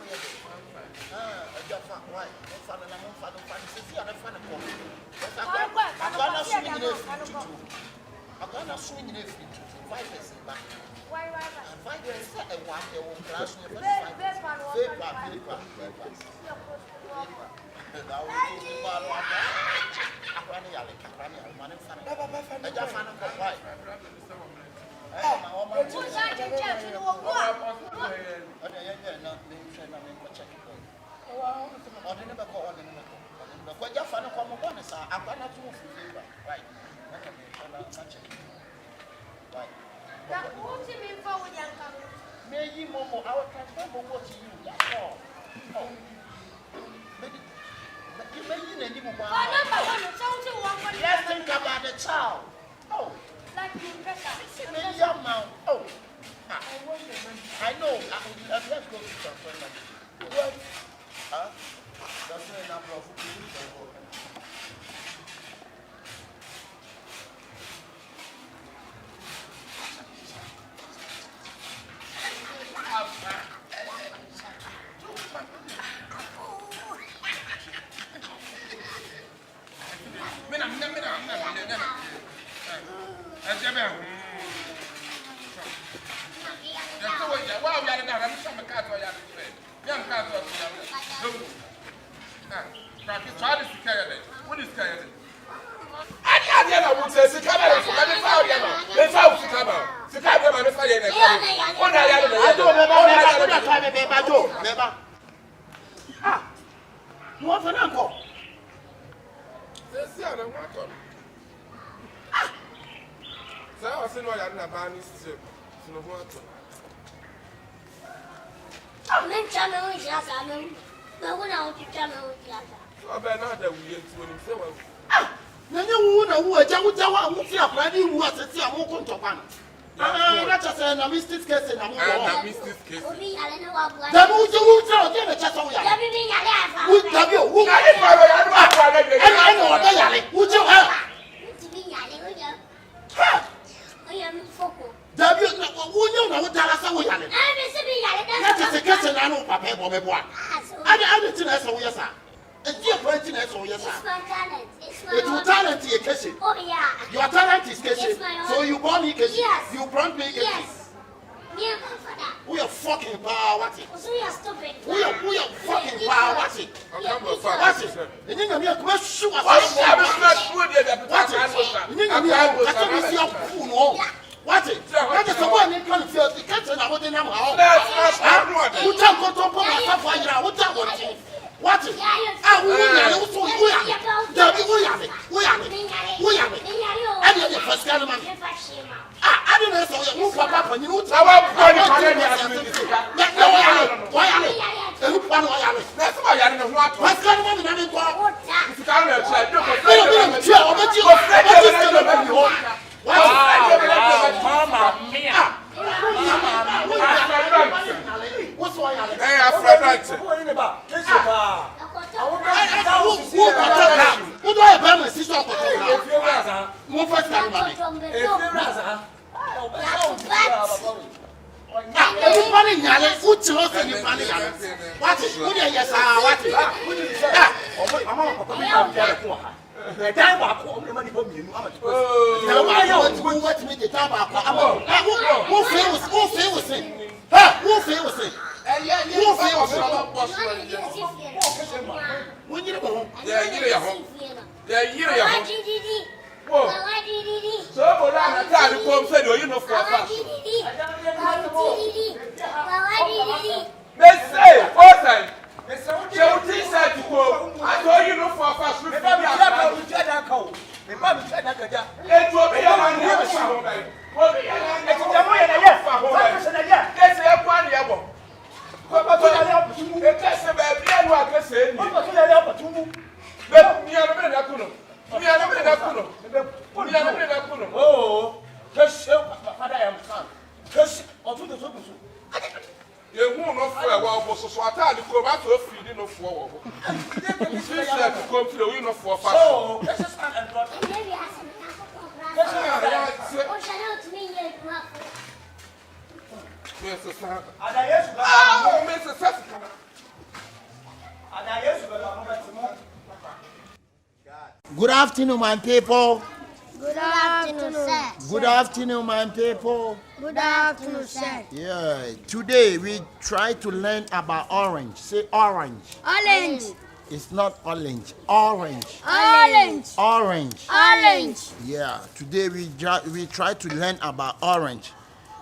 Jafa, why? No fun and I'm fun. See, I'm fun. I'm gonna swing in a I'm gonna swing in a 5% back. Why? 5 years and 1 year old class. Maybe Momo, I will transfer what to you. That's all. Let's think about the child. Oh, maybe your mouth. Oh, I know. Let's go to some friend. What? Huh? That's not enough of food. Your talent is Casey. So you born me Casey. You brought me Casey. We are fucking power. What's it? We are fucking power. What's it? What's it? And you know me a question. What's it? What it? That is the one in front of you. The catching I wouldn't have how. Who can't go to what it? Ah, we are. And you're the first kind of man. I didn't know so you papa and you know why that's why I don't know what's going on in the world. If you can't Mama mia. What's why I everybody yale, who chose anybody yale? What is good? Yes, what is that? The time I call the money from you. What me the time I call? Who feels it? Who feels it? Who feels it? When you go, you're home. You're home. Whoa. So, I'm not going to say, you know, for us. Let's say, what time? So, this had to go. I told you no for us. It will be a man here. Oh, you won't know for a while, so I tell you, come out to a feeding of 4. You said to come to the window for 5. Oh, Mr. Good afternoon, my people. Good afternoon, sir. Good afternoon, my people. Good afternoon, sir. Yeah, today we try to learn about orange. Say orange. Orange. It's not orange. Orange. Orange. Orange. Orange. Yeah, today we try to learn about orange.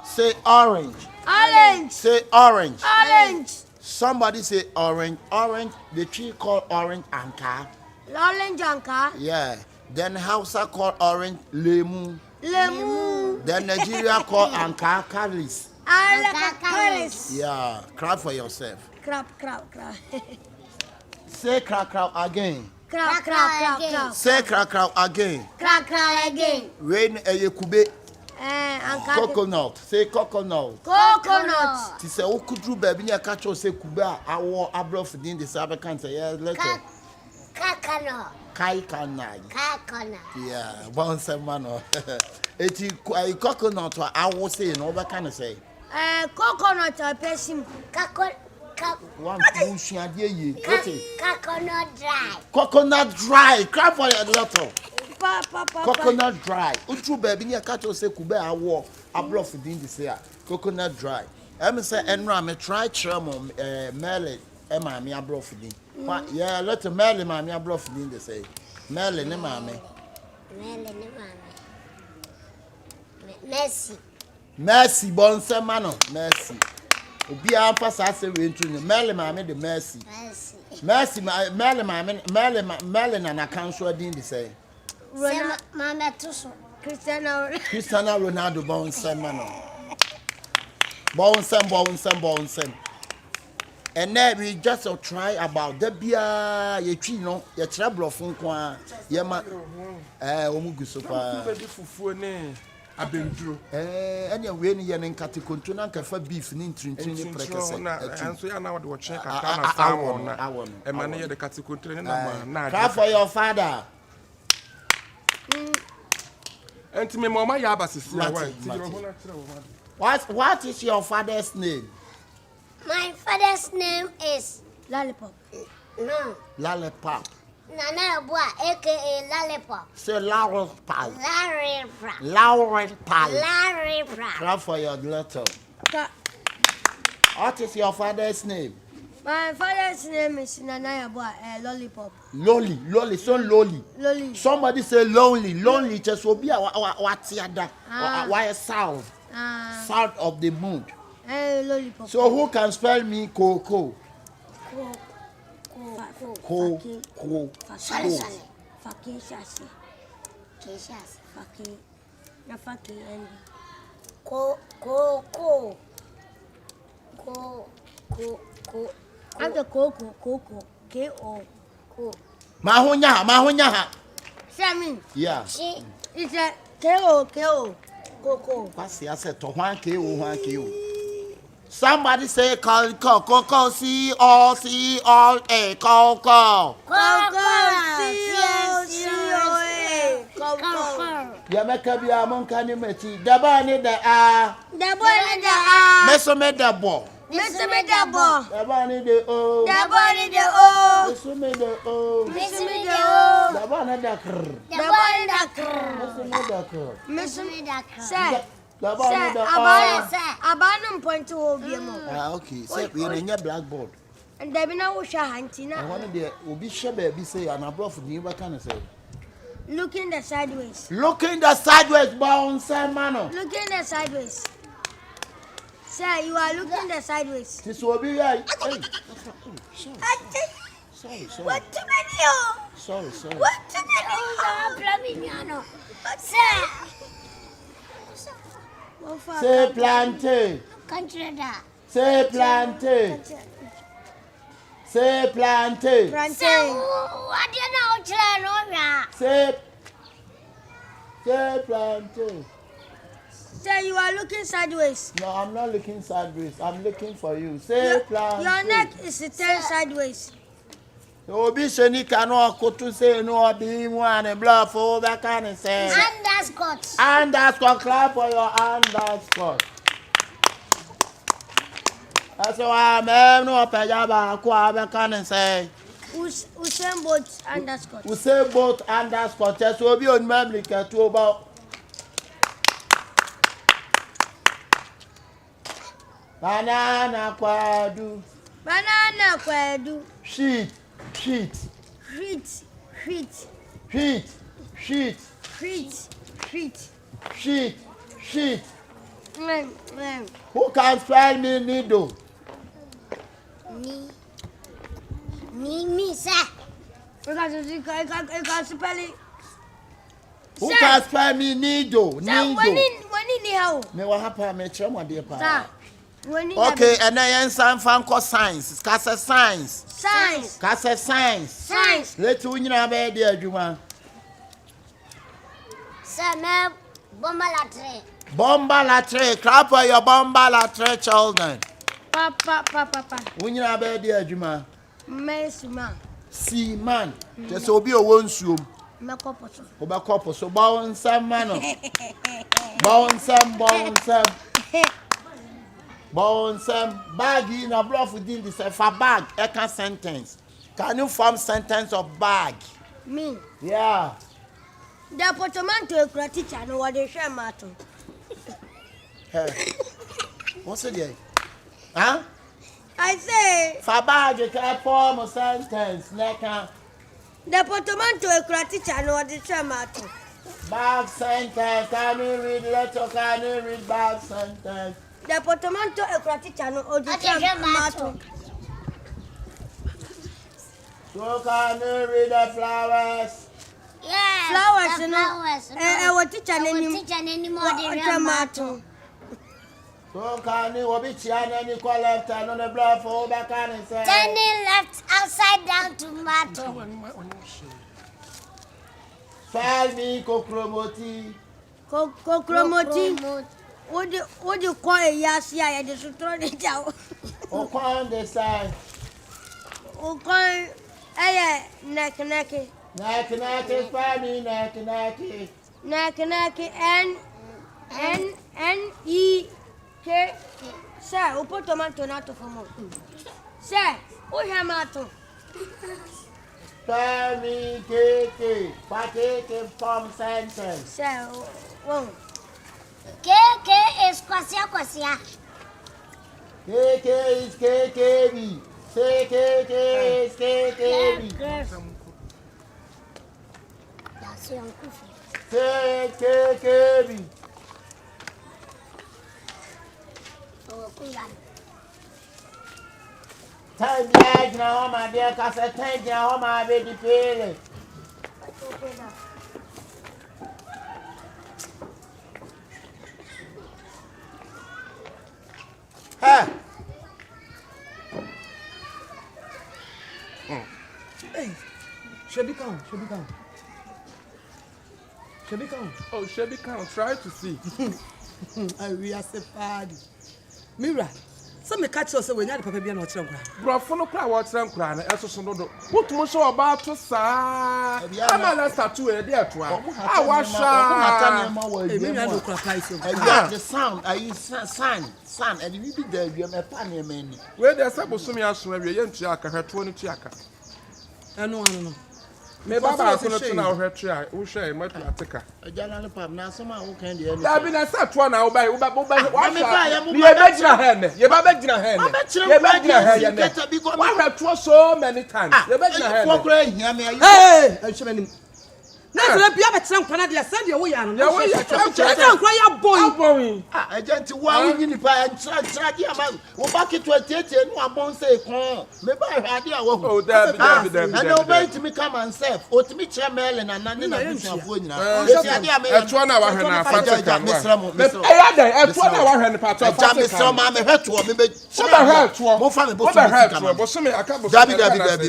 Say orange. Orange. Say orange. Orange. Somebody say orange. Orange. The tree called orange anka. Orange anka. Yeah. Then Hausa called orange lemu. Lemu. Then Nigeria called anka kalis. Alakalis. Yeah. Clap for yourself. Crap. Say crack again. Crap. Say crack again. Crack again. Rain kube. Anka. Coconut. Say coconut. Coconut. Ti say okudru baby nya catch say kube awo abrof din the sabe kan say yeah later. Kakano. Kai kanai. Kakana. Yeah, one man. Eti coconut awo say no ba kan say. Coconut a person. One push adie ye. Coconut dry. Coconut dry. Clap for your lotto. Papa. Coconut dry. Utru baby nya catch say kube awo abrof din the say coconut dry. Em say enra me try chemo mele e ma me abrof din. Yeah, let Merle mammy abrof din the say. Merle ne mammy. Mercy bonse mano. Mercy. Obi ampa sa se we ntru Merle mammy the mercy. Mercy Merle mammy Merle na kanso din the say. Mama tuso. Cristiano Ronaldo bonse mano. Bonse. And then we just try about the beer, ye tree, no, ye trouble of Funqua, Yama, Omugusopa, Abendru. And you're winning yan Catikontuna for beef in Trinity, And so I know what check I want. And money the Catikontuna. Clap for your father. And to me, Mama Yabas is What is your father's name? My father's name is Lollipop. No. Lollipop. Nana Boa, aka Lollipop. Say Lollipop. Lollipop. Clap for your little. What is your father's name? My father's name is Nana Boa, Lollipop. Lolly, so lolly. Somebody say lonely, just will be what's the other? Why south? South of the moon. Lollipop. So who can spell me Coco? Mahunya. Sammy. Yeah. It's a Ko. Coco. What's the answer to 1 Somebody say Coco, C all A Coco. Ya meka bi amon kan meti daba ni da a meso me dabo daba ni de o meso me de o daba na da kr meso me da kr Sir, Abanum point to Obiamo. Okay, say we na blackboard. And there be no Hantina. I want to be sure baby say an abroad ni what can I say? Looking the sideways. Bounce mano. Looking the sideways. Sir, you are looking the sideways. This will be right. Sorry. What too many? Sorry. What too many? Sir. Say plantain. Say plantain. Say plantain. Say plantain. Sir, you are looking sideways. No, I'm not looking sideways. I'm looking for you. Say plantain. Your neck is turned sideways. Obi sheni kano akotu say no be one and bluff for that kind of say. Underscore. Clap for your underscore. That's why I'm no pejaba kwa be kind of say. Usain Bolt underscore. Usain Bolt underscore. Just will be on memory. To about. Banana kwadu. Banana kwadu. Sheet. Who can spell me needle? Me, sir. You can spell it. Who can spell me needle? When in how? Me what happen? Me try my dear pa. Okay, and then some fan called science. Cause science. Science. Let's win your bed, dear Juma. Sir, me Bomba latre. Clap for your bomba latre, children. Papa. Win your bed, dear Juma. Mesuma. See, man. Just obi a one soon. Mekopoto. Oba couple. So bound some man. Bound some. Bag in a bluff within this. If a bag, I can sentence. Can you form sentence of bag? Me. Yeah. The portmanteau to a teacher, no what they share matter. What's it there? Huh? I say. For bag, you can form a sentence. The portmanteau to a teacher, no what they share matter. Bag sentence. Can you read letter? Can you read bag sentence? The portmanteau to a teacher, no what they share matter. So can you read the flowers? Yes. Flowers. Our teacher anymore than matter. So can you be any call left and on the blood for back and say Turning left outside down tomato. spell me kokromoti. Kokromoti. What do you call a yasi? I just throw it out. Upon the side. Okay. Neck. Neck, spell me neck. N-E-K. Sir, who put tomato not for more? Sir, who have mato? Spell me KK. Patate form sentence. Sir, whoa. KK is kwasia. KK is KKB. Say KK is KKB. Say KKB. Time the now, my dear, because I thank you, how my baby feeling. Hey, Shebi count. Oh, Shebi count. Try to see. We are separated. Mira, some me catch us when you papa be na ochire nkwa. Brofo no kra wa ochire nkra na eso no do. Wotum so oba to saa. Ama la statue e dey ato a. Ah wa sha. E me na do kra price o. the sound, I use sun, and we be there, we are panny man. We dey say bosumi aso na we ye ntua aka hweto no tuaka. No. Me baba ko no tuna wo hweto a wo hwe e matu ateka. General pap na some who can the Da bi na sa to na wo ba wa sha. Ye be gina he ne. Ye ba be gina he ne. Ye be gina he ne. Wa hweto so many times. Ye be gina he ne. Hey, Ashemanim. Na tele bia betre nkwa na de say de wo ya no. Ya wo ya betre nkwa ya boy. Agent wa win ni pa ntra di ama wo ba ke 28 no abon say kon. Me ba hwade a wo. Oh, da bi. And no wait to me come and self. O to me che mele na nane na busuafo nyina. Eto na wa hwe na afata kan wa. Eya dan eto na wa hwe ne pato afata kan. Misra ma me hweto me be. Wo ba hweto. Mo fa me bo. Wo ba hweto. Bo so me aka bo. Dabi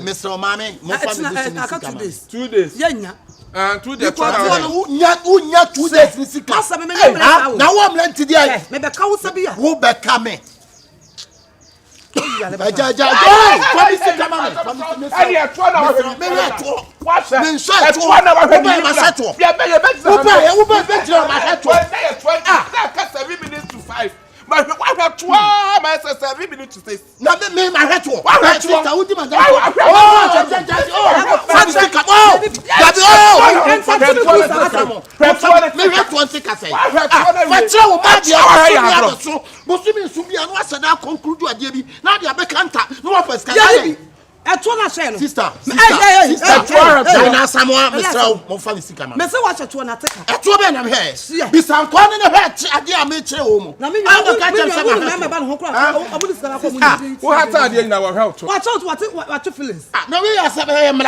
Misra ma me mo fa me bo. Aka 2 days. 2 days. Yenya. And 2 days. Unya 2 days ni sika. Asa me me na wo mlenti dia. Me be ka wo sabi ya. Wo be ka me. Ajaja. Come see come on. Ani eto na wa hwe. Me eto. Wa sha. Me nso Eto na wa hwe ni. Ma seto. Bia be ye be. Wo be jira ma seto. Na 7 minutes to 5. My sister, we need to say. Na me my head to. Sister, who did my dad? Sister, me say what you want to take. I told them here. Be some corner in the head. I did make home. Now me Who has that in our health? Watch out, what you feelings? No, we are 7 a.m.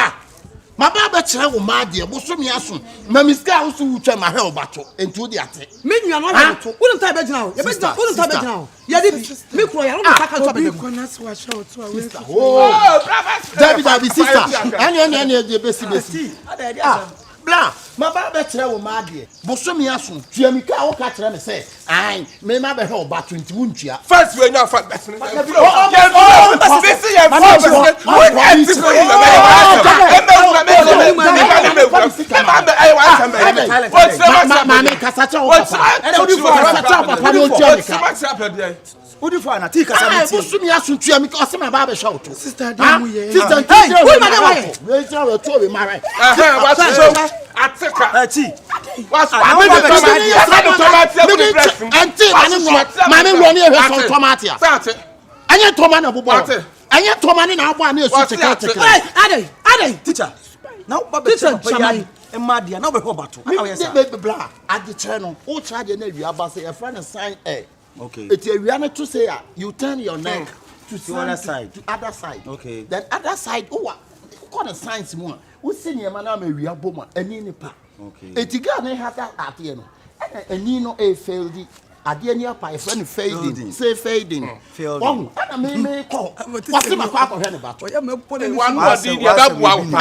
My baba child, my dear, but so me asun. My miska also try my hair battle into the attic. Me, you are not. Wouldn't type it now. You wouldn't type it now. Yeah, me cry. I don't sister. And sister. Blah, my baba child, my dear, but so me asun. Tiamika, or catch them say, I may never help but 21 years. First, we're not fat. What do you find? I think I said, me asun to me because my baba shout. Sister, don't we? Sister, who my way? Where's our toy, Marrige? teacher. Now, teacher, and my dear, now we're about to. At the channel, all charge and every about say a friend sign A. Okay. It's a reality to say you turn your neck to the other side. To other side. Okay. Then other side, what kind of science more? We see your man, I'm a real woman, and in the park. Okay. It's a guy have that at the end. And Nino A failed it. At the end of my friend fading, say fading. One, I may call. What's in my papa head about? One more did you have one?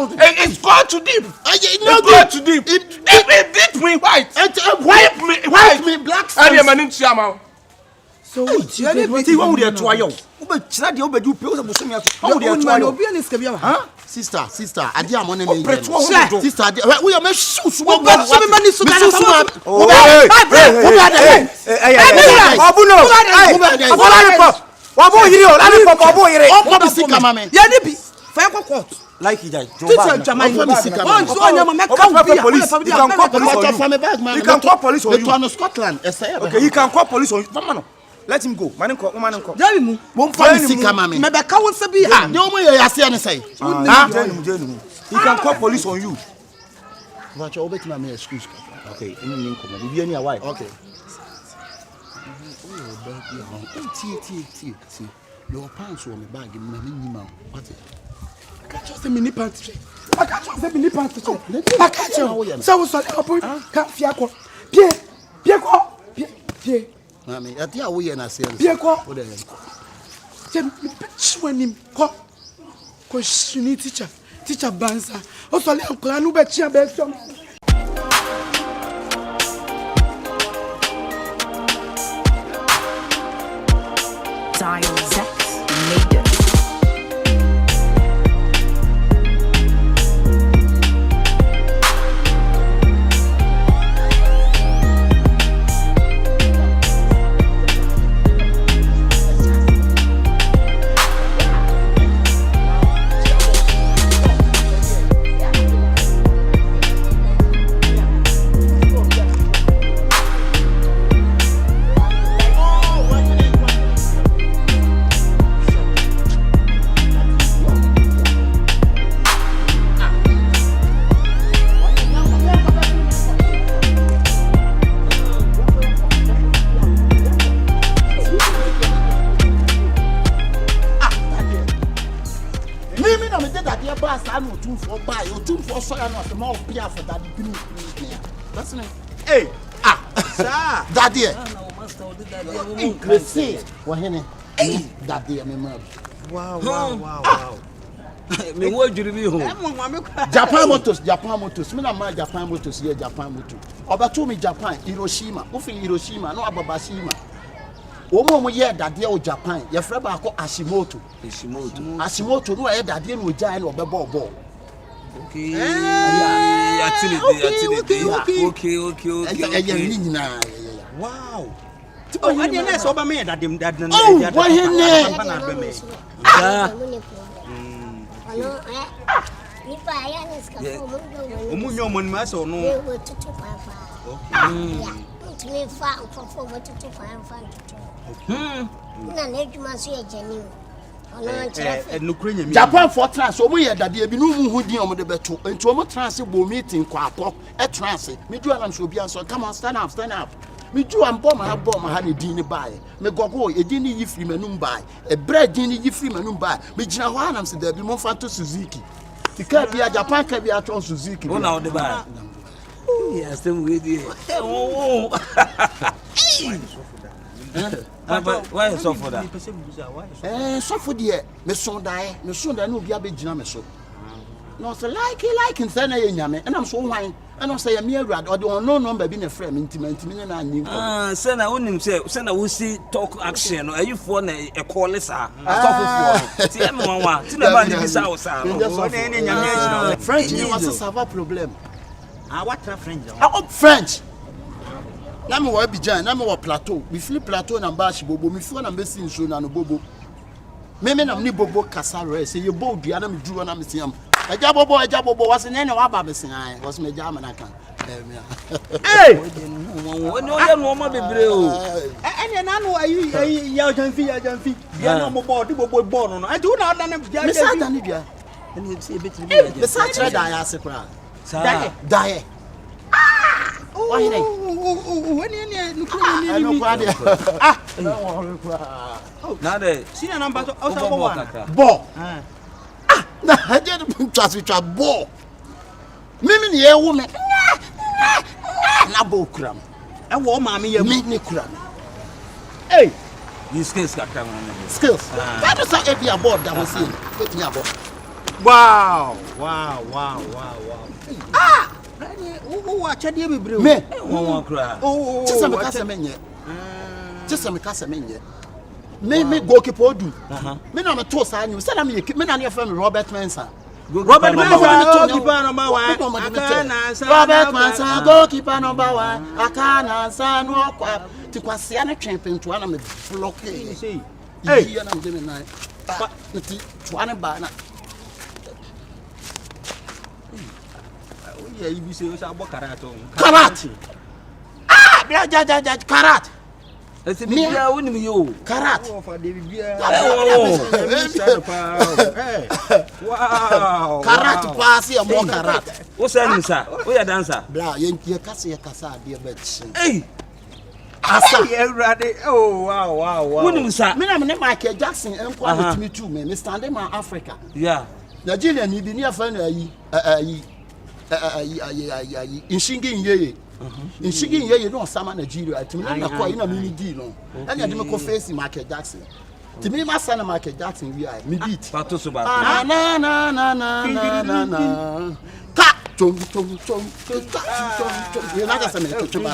It's gone too deep. It's gone too deep. It beat me white. Wipe me black. I am an inch. So what you want to try you? Sister, I dear money. Sister, we are shoes. Likee die. You can call police on you. Scotland. Okay, you can call police on you. Man, let him go. Man, call. He can call police on you. Okay, okay. Your pants on the bag in my I can't say mini pants. I can't say mini pants. I can't. So sorry, can't fiako. Pierre. Mammy, at the away and I say, Pierre, when him call. Because you need teacher Banza. Also, Uncle Anuba Chia Benson. Yeboah'S made it. Hey, Daddy. Let's see. What Daddy, Wow. Me wo dwiri bi ho. Japan Motors. Me na ma Japan Motors here, Japan Motors. Obato me Japan, Hiroshima. Who feel Hiroshima? No Ababashima. Omo ye dadie o Japan. Ye frɛ ba ko Ashimoto. Ashimoto no ye dadie no gyan no obebo. Okay. Okay. Wow. Oh, I didn't know about me that them that. Oh, why here? Omunyo mon ma so no. Japan for trans, omo ye dade bi no mu hudi omo de beto. Enti omo trans bo meeting kwa apọ. E trans. Me do anam so bia so come on stand up. Me do am bomb ha ne din ni bae. Me gogo e din ni yifri manum bae. E bread din ni yifri manum bae. Me gina ho anam se da bi mo fa to Suzuki. Tika bia Japan ka bia ton Suzuki. Who now the bae? Yes, them with you. Oh. Why so for that? So for there. Me son da no bia be gina me so. No so like nsa na ye nyame. And I'm so wine. And I say, I'm here, or the unknown number being a friend, intimate, and Senna, wouldn't say, Senna, we see talk action, or are you for a call? French, you must have a problem. What French? French. Name wa Abidjan, name wa Plateau. We feel Plateau na Bashi Bobo, me feel na Messi in Shona no Bobo. Me na ni Bobo Kasare, say you bold, the other me drew and I'm seeing. A jabo was in any Wababas, was my Jamaican. Hey! When you're normal, and I know you can feel, you're no more born. I do not know. And you see a bit of the such red I ask a crowd. Die. Why? Now they see a number of ball. I didn't trust which are ball. Mimi, ye woman. Nabo cram. I want mammy, meet me cram. Hey, these skills got come skills. That was a heavy aboard that was in. Put me aboard. Wow. Watch a dear brew. Me, one cry. Oh, just some Casamania. Just some Casamania. Me goalkeeper do. Me na me toss and you said me na your friend Robert Mensah. Robert Mensah goalkeeper number 1. Robert Mensah goalkeeper number 1. Akana san no kwa ti kwase na twempen to na me block say. Hey, na me dem na. Ba ti to na ba na. Yeah, you say about karat. Ja karat. It's me, I wouldn't you. Karat. Wow. Karat pass here more karat. What's that, sir? We are dancer. Blah, you kasa dear bet. Hey. Asa. Oh, wow. Wouldn't sir? Me na me Michael Jackson and quality me too, me standing my Africa. Yeah. Nigeria ni bi ni afan ayi Inshingin yeye. Inshingin yeye no sama Nigeria. Timi na kwa ina mi di no. Anya de me ko face Michael Jackson. Timi ma sana Michael Jackson wi ai me beat. Pato so ba. Na. Ka chom. You na just me to chuba.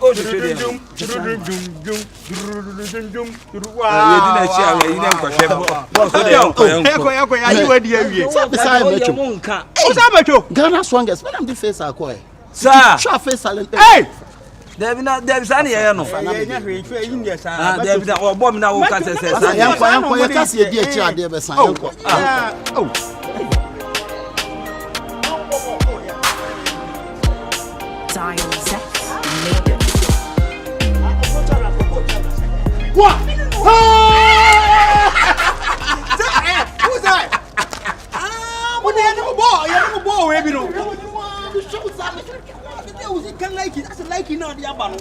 Oh, the wow. You didn't share, you didn't Ghana strongest. When I'm the face I call. Sir. Sure face silent. Hey. There's any here no. There's that or bomb now can say. I can see a dear child there beside. Oh. What? Who's that? What the hell? Boy, you know. Can like it. That's a like now. The abano.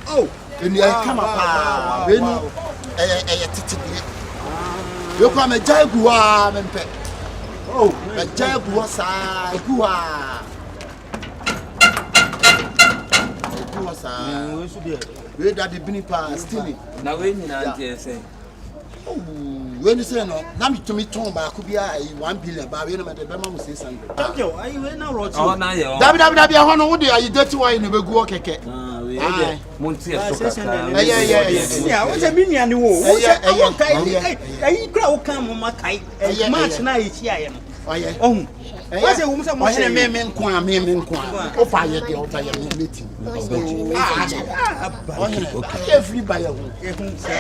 Oh, and you come up. You come a jaguar and pet. Oh, a jaguar side. what's we that the binipa stealing. Now we need to say. When you say no, now to me turn back could be 1 billion, but we know that the Bema will say something. Are you now wrote? Oh, now you are you dirty wine in the go keke? yeah. What's a million? I crowd come on my kite. March night, yeah. Oh, yeah. Oh, what's a woman? What's a man? Oh, fire the altar meeting. Everybody,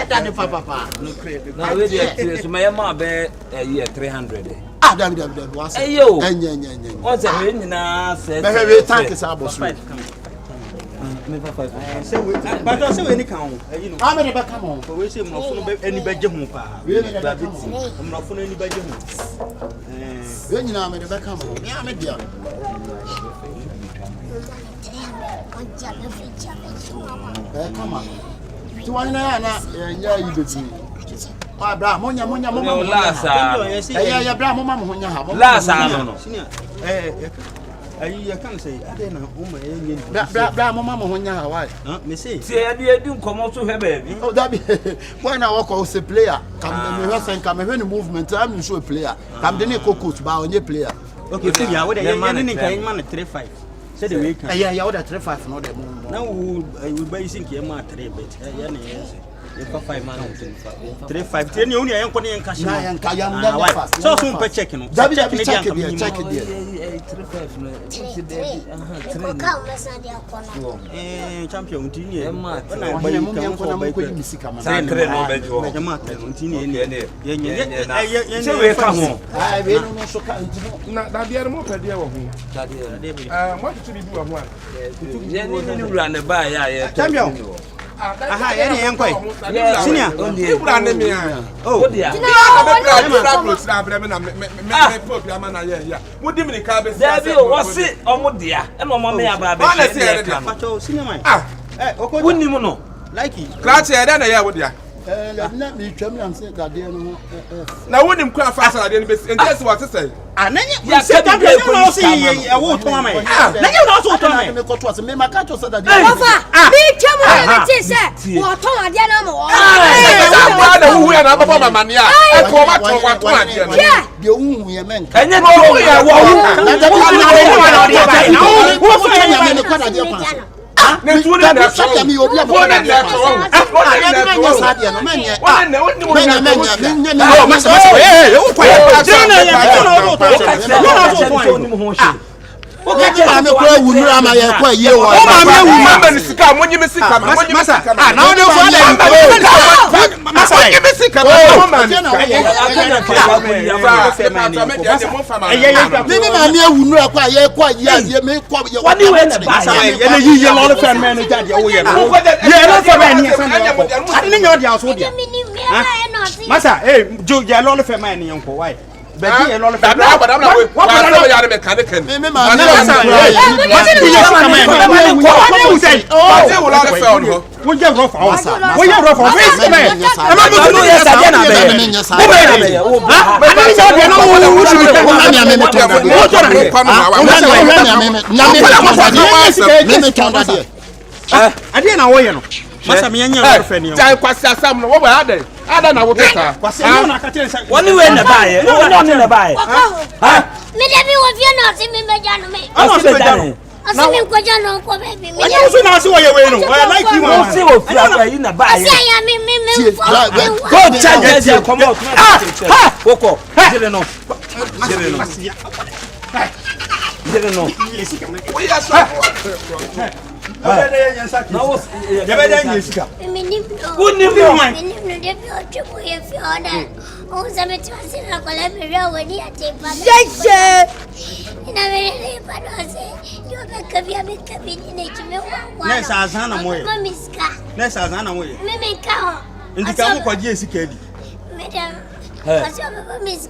that papa. No credit. Now, we are my mother a year 300. Ah, damn, what's a yo? What's a ring now? Said, very thank you, Sabo. But also any count. I'm never come on. For we say any bedroom. I'm not for any bedroom. When you know, I'm never come on. Yeah, I'm dear. Come on. To one yeah, you did me. Ah, bra, monya, last. Yeah, bra, mama, last. No. I can't say, I don't know. Bra, mama, when you're white. Me say, I do come out to her baby. Oh, that be when I walk out, a player. Come any movement, I'm sure a player. Come the Nico coach, bow on your player. Okay, yeah, what a man at 3-5. Said the week. Yeah, what a 3-5, not that. Now I will buy think you're my 3 bit. You got 5 man 3-5. 10 only I am putting in cash. So soon per checking. Check it. Champion aha any enquire senior you brand me oh dear what do you mean car be what's it omodia e no mo me aba be senior man wonni mu no Likee clutch e da na ya wo dia na me twam am say that dey no na wonim kwa fa sa dey no be ntese what say ananya ya se da dey no say e wo to am nanya no so to am me ko to say me maka to say that dey ofa me twam me ti say wo to ade na mo na hu ya na papa mama ne a e ko ma to ade no de hu ye men enye no hu ya wo na de wo ne tuo na so mi obi abọ na dia ko fan man daddy oh yeah no for man I didn't know the house wo dia masa jo ya lo le fe man ni nko why but ya lo le fe what ya the mechanic me masa what did you come man what you say oh what le fe on ho wo je rough house wo je rough house face man e ma mo no yes again na be wo be na be ha I didn't know the no wo ade na wo ye no masa me anya wo fe ni o jai kwasi asam no wo ba ade na wo teta kwasi no na ka tell say woni we na bae no na bae ha me de bi wo fi na si me meja no me o si meja no na me ko ja no ko baby me anya so na si wo ye we no Likee wo si wo fi aba yi na bae ya me go charge come out koko jere no we are so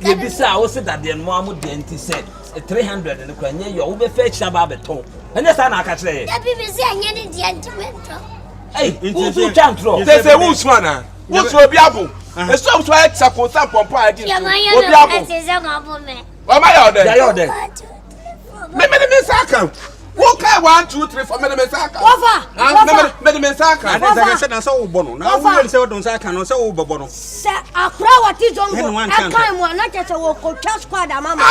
you be say I said that the mo denti said 300 and kwanye you be fetch ba beton anya sa na ka kire ya bi say anya ni dia ntimento who so chantro say who swana who so bi abo e so so e chako sa pompo adi obi abo say say go abo me o ma ya ode ya ode me sa kan Okay, 1, 2, 3, 4. Medemesaka. Over. Medemesaka. And as I said, I saw Bono. Now, I say, don't say, I can also Bono. Sir, a crowd what is on one. I can't one, not just a walk or just squad, Mamma.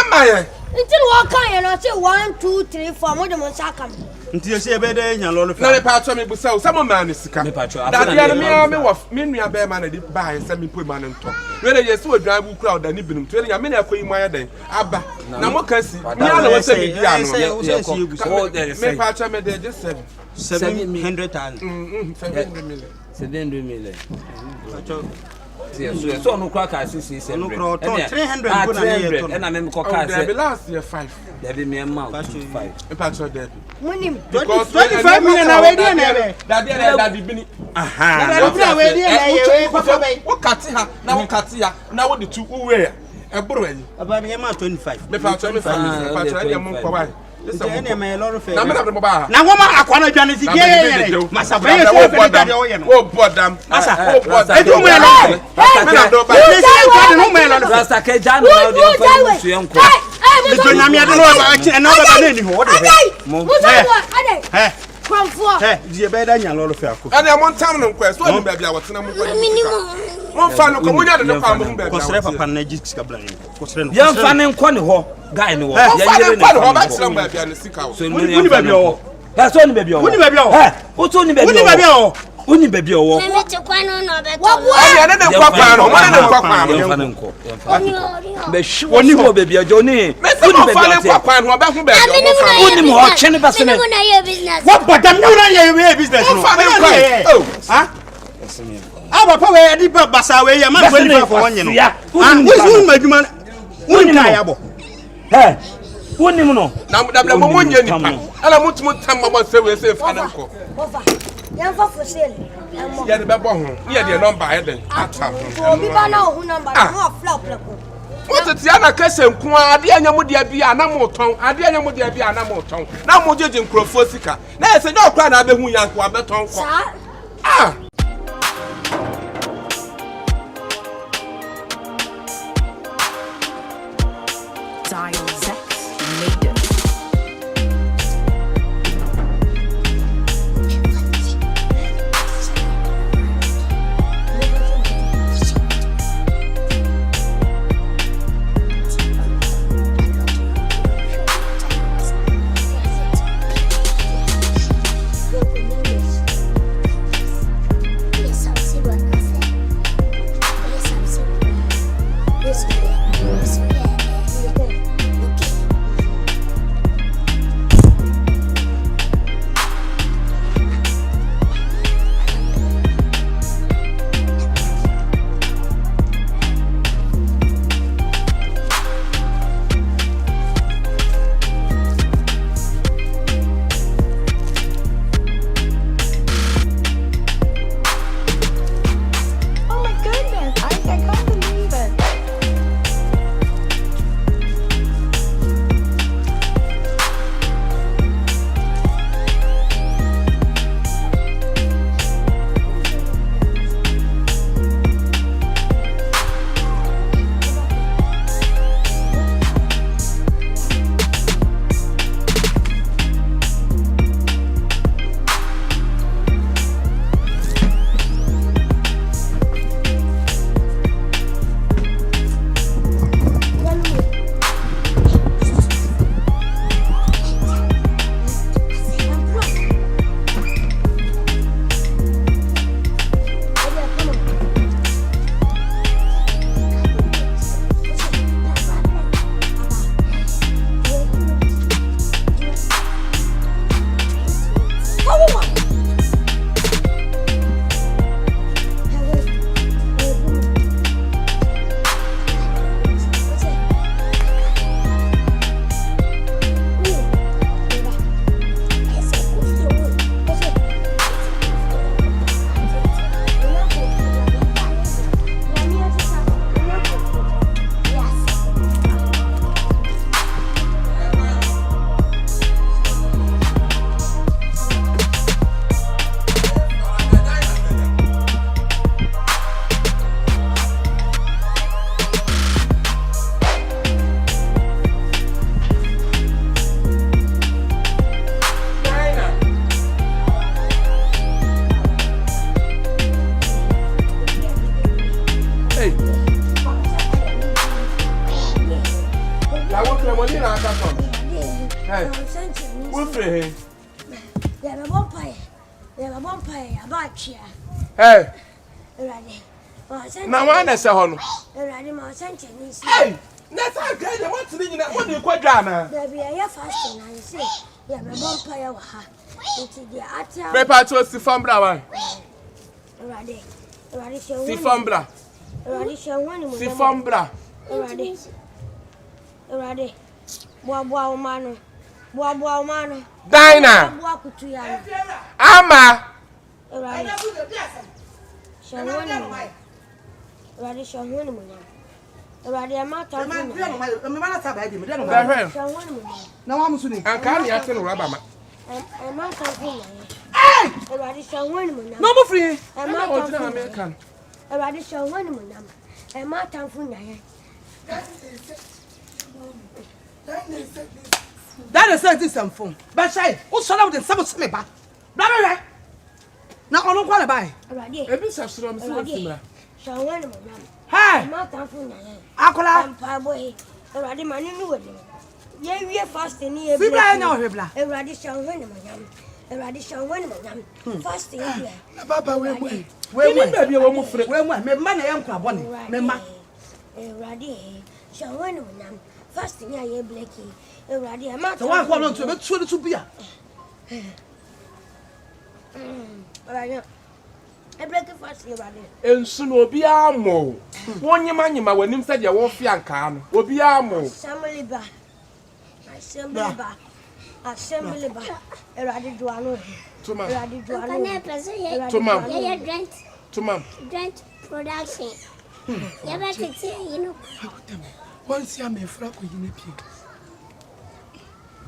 Until walk and I say 1, 2, 3, 4. More than Monsaka. Until you say a better in your lord. No, the part of me was so some man is coming. That the enemy of me, a bear man, I did buy and send me put man and talk. Really, yes, so a drive crowd and even 20 minutes for my day. Abba, now what can see? I say, me part of me, just 700,000. 700 million. So no crack I see 300 and I remember last year 5. There be me amount 5. Impact of that. 25 million already and that be what cut her now cut here now what the 2 wear a boy about the amount 25. Me part 25. This is a lot of now, woman, I want to join the game. Massa, oh, Bodam, Massa, oh, Bodam, I don't that's only baby. What's only baby? Only baby. No. Now, the moment you and I want to tell my say, Fanako. Young for sale. Yeah, the baby, yeah, the number, I think. Who number? What is the other question? Qua, dear Yamudia be an animal tongue, and dear Yamudia be an animal tongue. Now, more judging Crofosica. Now, it's a no crowd, I be who young Quabeton. Ah. na aka kon. Hey. Wo free he. Ya be bonfire. Ya be bonfire about chia. Hey. Erade. Na wa na se ho no. Erade ma sanje ni si. Hey. Na sa ka je what ni nyina wo ni kwadwa na. Da bi ya fasting na say ya be bonfire wa ha. Nti dia atia. Prepare to si fambra wa. Erade. Erade she Si fambra. Erade she woni mo. Si fambra. Erade. Erade. Boa o mano. Boa o mano. Dina. Boa kutu ya. Ama. Erade. She woni mo. Erade she woni mo. Erade ama ta mo. Me mana ta ba di me no. She woni mo. Na wa musu ni. Anka ni ate no raba ma. Ama ta mo. Hey! Erade she woni mo. No mo free. Ama O ta ti na mo. American. Erade she woni mo. Ama ta mo na ye. That is it is some phone. But shy, who saw out the some me ba. Bla bla. Na onu kwa le bai. Erade. Ebi sa suro me se wo timra. She woni mo. Hey! Ama ta mo na ye. Akola. Ampa boy. Erade ma ni nu wodi. Ye wie fasting ni e. Fibra na o hebla. Erade she woni mo. Erade she woni mo. Fasting here. Baba we boy. We Ni ba bi wo mu free. we me ma na ye nkwa bone. Me ma. Erade she woni mo. Fasting here ye Likee. Erade ama So wa kwa no to be tuo de to bia. Erade. E Likee fasting erade. Ensu no obi amo. Wonyema nyema wanim se de wo fi anka no. Obi amo. Assembly ba. Assembly ba. Erade do ano. Tuma. Erade do Can I ano. present Tuma. yeah, Grant production. Yeah, but it's you know. Once ya me fra ko yine pie.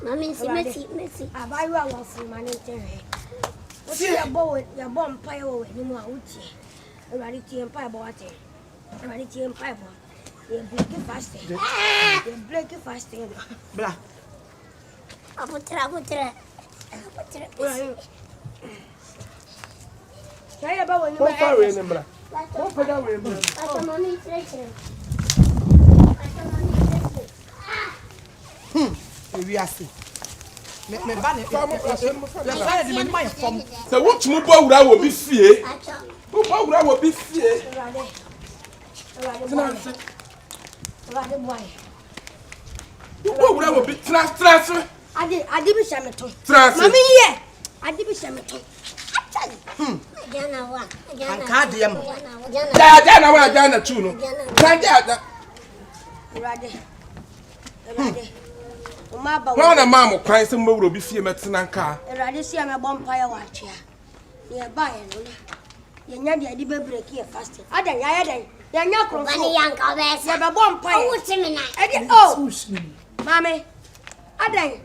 Mami, Messi. Abayu awa fu mani tere. Osi ya bo mpa ya wo ni mu a utie. Erade tie mpa bo ate. Erade tie mpa bo. Ye Likee fasting. Ye Likee fasting. Bla. Aputra. Saya ba wo ni Ko ba. fa we ni mra. Ko fa da we mra. Pata mami treasure. Ewi ase. Me ba ne. Ya sa de me ma ye fom. Se wo tumu bo wura wo bi fie. Wo bo wura wo bi fie. Erade boy. Wo bo wura wo bi tra. Adi bi shameto. Trans. Mami ye. Adi bi shameto. Jana wa. Anka de yam. Ja na wa ja na tu no. Ja. Erade. Uma ba Wa na ma mo kwan se mo wura bi fie metena nka. Erade si am bompa ya wachia. Ye ba ye no. Ye nya de adi be break ye fasting. Adan ya den. Ye nya kronfo. Bani yanka besa. Ye be bompa ye. Owo timi na. Edi oh. Mami. Adan.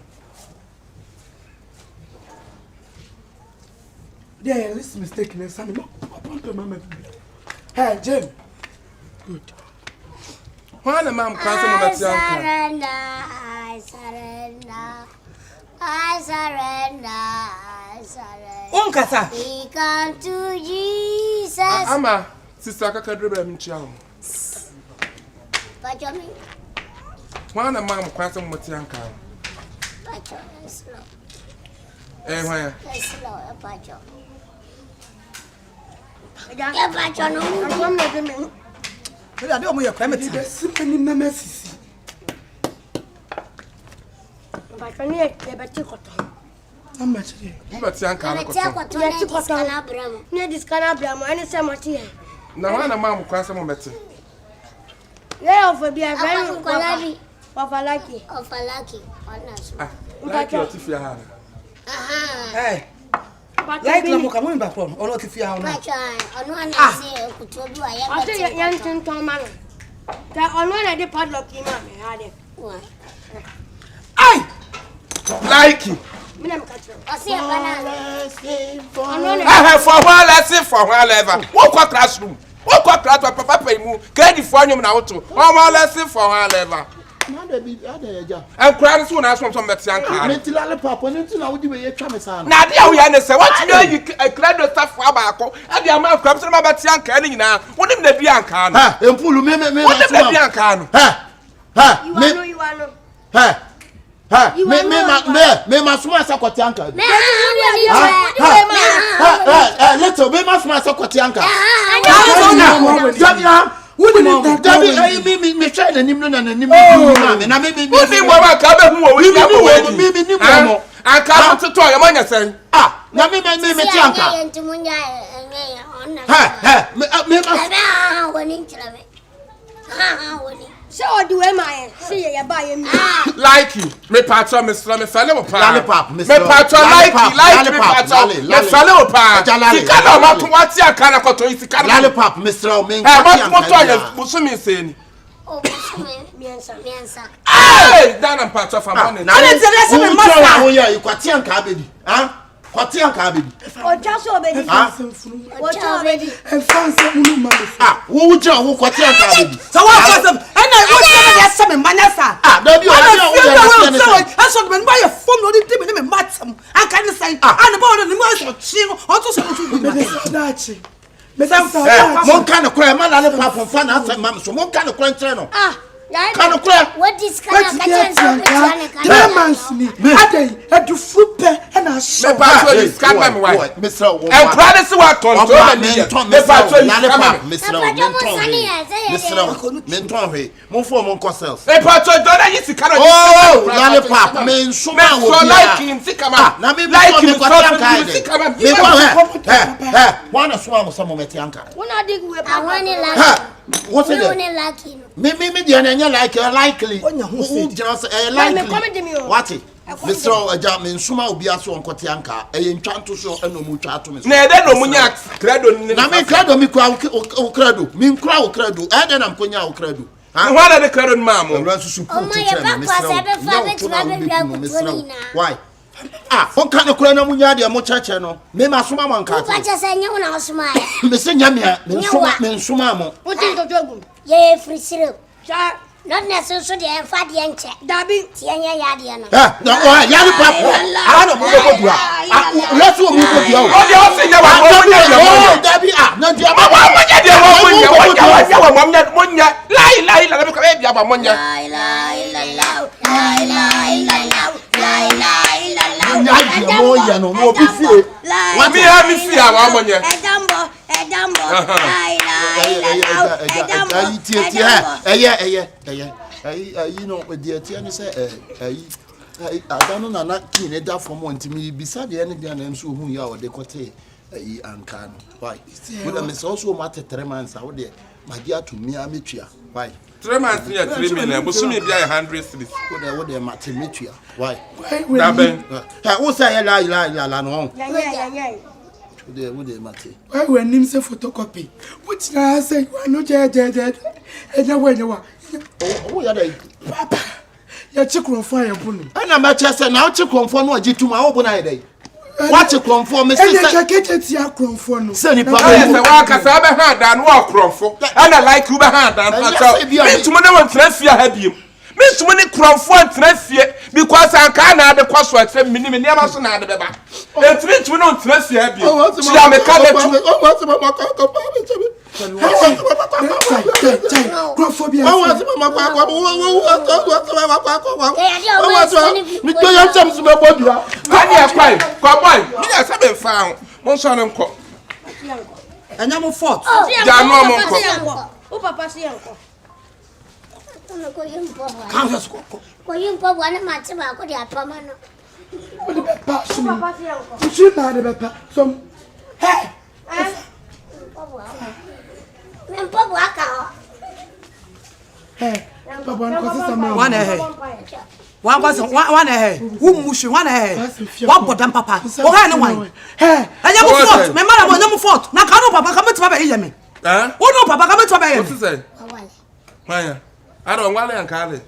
There is mistake next time. No, mama. Hey, Jim. Good. Wa na ma mo kwan se mo metena nka. I surrender. Onkasa. We come to Jesus. Ama sister kaka drebra mi chia ho. Pacho mi. Wa na ma mo kwan se mo metena nka. Pacho, slow. Hwan. Slow, Pacho. Ya Pacho no. Am na de me. Me ade o mo ye kwa meti. The simply na messi. Ba tani ye be ti koto. I'm actually. Mo metena nka no Tia ko. ko to na diskana bramo. Ne diskana bramo ani se mati ye. Na wa na ma mo kwan se mo mete. Ye of be a very Akwa of Likee. of Likee. Honest. Ah. Like your tifia ha. Aha. Eh. Ya ikla mo ka mo ba ko. Ono ti fi ha ono. Pacho, onu ana se kuto bi wa ya Ate bete. yan tinton man. Ta onu na de padlock ma me ha de. Ai! Likee. Me na me ka tro. Ose ya bana. Onu na For one lesson for one level. Wo kwa classroom. Wo kwa class papa pay mu. Credit for anyum na woto. One lesson for one level. na da bi ada ya ja And crowd so na so meti anka. meti lale papa ne ntina wodi we ye twa me sa Na dia wo ya ne se what you credit staff abako. E dia ma kwam so na meti anka ni nyina. Wonim na bi anka no. ha empulu me Wonim na bi anka no. ha you are no ha Ha, me masuma sa kwatianka. Little me masuma sa kwatianka. Me try the nimno na nim na me wa ka be hu o wi mo aka to to ya manya sen na me tianka so the way my see ya buy me Likee me patron me slam me fele wo pa lollipop me patron Likee me patron me fele wo pa sika na ma to wati aka na koto sika na lollipop Mr. me ma to ya busumi seni miensa. Hey, down patron for money na le tele se me masa wo ya kwatianka baby kwatianka baby o jaso obedi o jaso obedi e fanse unu ma wo jira wo kwatianka baby so wa fasem and I was telling se me manasa da bi o ya aso me buy a phone no dey me matam an kan say an ba o ni mo so chi o to so to dachi mon kan ko e ma lollipop fa na say mam so mon kan ko ntre no kan ko What is kana kacha 3 months ni adai adu fupe na so me patron is can me why Mr. e brother se wa control me patron lollipop Mr. Menton he mon fo mon ko sales e patron do na yisi kana lollipop men suma wo so Likee ntika ma na me Likee me kwatianka ntika ma me kwa wana suma mo samo metianka una dig we I want it like what's it Likee. me dia na likely who just likely what Mr. Aja me nsuma obi aso onkotianka ntwanto so enomu twa ato me na ede no munya credo ni na me credo mi kwa o credo mi nkra o credo ede na mkonya o credo why the credo mamo ewra susu put why on kan kura na munya de mo chache no me masoma man ka Papa say nyu na osuma me se nyame me nsuma mo uti to twagum ye free syrup cha not necessary de fa de nche dabi tie nya ya de no na ya ni papa no mo go dua let's go mo go dua o de o se nya wa mo dabi na dia ma wa mo nya de wa mo nya lai la be ko e bia ba mo nya mo ya no mo bi fie wa mi ha mi fie a wa mo nya edambo ayi no de tie ni say adano na na kin e da from ntimi bisa de ne dia na nso hu ya o de kote ayi anka no why we da me so so ma tetere man sa wo de magia to mi ametua why 3 months near 3 million but some be 100 cities wo de matemetua why da ben wo say ya la no yeah wo de mate why we nim say photocopy which na say we no je enya wa wo ya dai papa ya chikrofo ya bunu ana ma chese na o chikrofo no agituma wo bu na ya dai what chikrofo me say enya keketi ya krofo no say ni papa say wa ka sa be ha da no krofo ana like you be ha da pata me tumo na won trafia ha biem me tumo ni krofo trafia because anka na de kwaso atre mini me niam so na de beba e tumo no trafia ha biem ti ya me ka de tu Crophobia. One ahead. One was one ahead. Who mush one ahead? One bottom papa. Oh, I know one. Hey, I never fought. My mother was never fought. Now, can papa come to my me? Huh? Oh, no, papa come to my what is it? Why? I don't want to call it.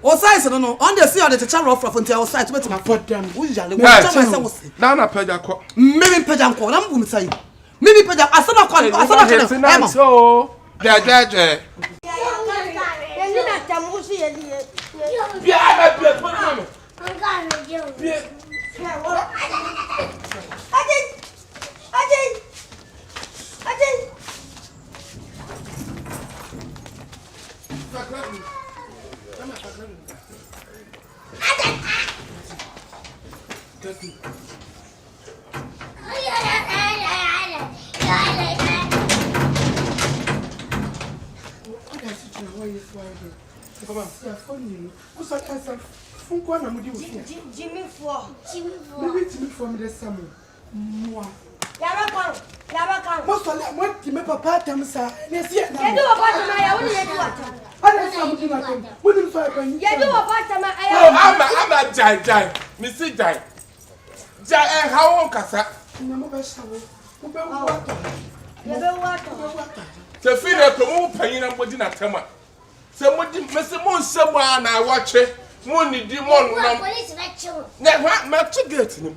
O size no on the see on the teacher rough from the outside to my foot them. Who is jale? Now na peja ko. Maybe peja ko. Na mbum say. Maybe peja asana ko. So, jajaje. Friday. Come on, yeah, phone. What's that? Phone call. I'm with you. Jimmy for. Maybe Jimmy for me this summer. Moi. Yabakang. Most of them want to make papa tell me, sir. Yes, yes. You do about my own. I don't know something. Wouldn't fight when you do about my I'm a Jai. Missy Jai. Jai, how on Cassa? No, water. The feeder promote paying up within a tema. Somebody, Mr. Moon, someone I watch it. Mooney, demon, police lecture. never much to get him.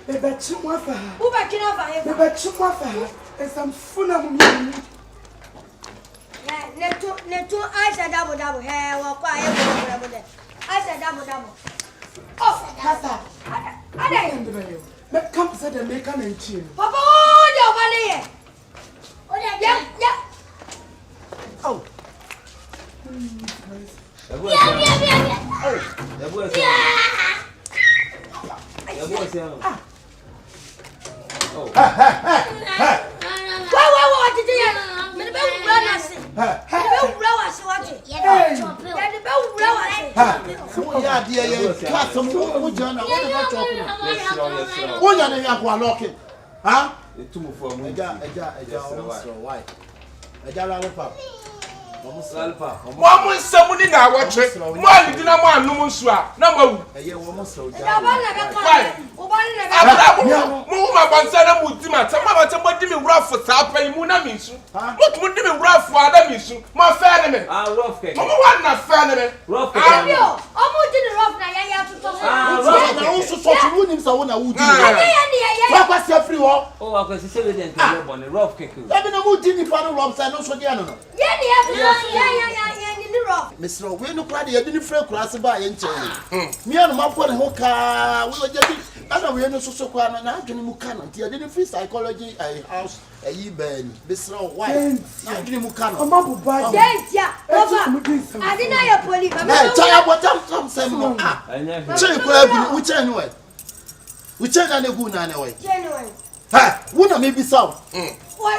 They bet you more for her. Who back in over here? They bet you more for her. And some fun of me. Neto, I said double hair or quiet. I said double. Oh, Papa, I didn't do it. But come said and make an chin. Papa, oh, your money. Yeah. Oh. One somebody now watch it. One did not want no more. Number Muma Bansana Mutima, somebody me rough for Tapa Munamisu. What would be rough for Adamisu? My family. Rough cake. Mama want not family. Rough cake. I'm doing the rough now. I have to also sort of wounds. I want to wood. What was your free walk? Oh, I can say it on the rough cake. I mean, I would didn't find a rough side also. Yeah. Mr. We no crowd, you didn't feel class by inch. Me and my phone, Hoka, we were just. I know we are not so quiet and I'm doing Mukana. I didn't feel psychology, a house, a ye-ben, Mr. White. I'm doing Mukana. I'm up with Brian. Yeah. I didn't know your police. I'm what I'm saying. Which anyway? Which anyway? Good anyway. Ha! Wouldn't maybe so. Why,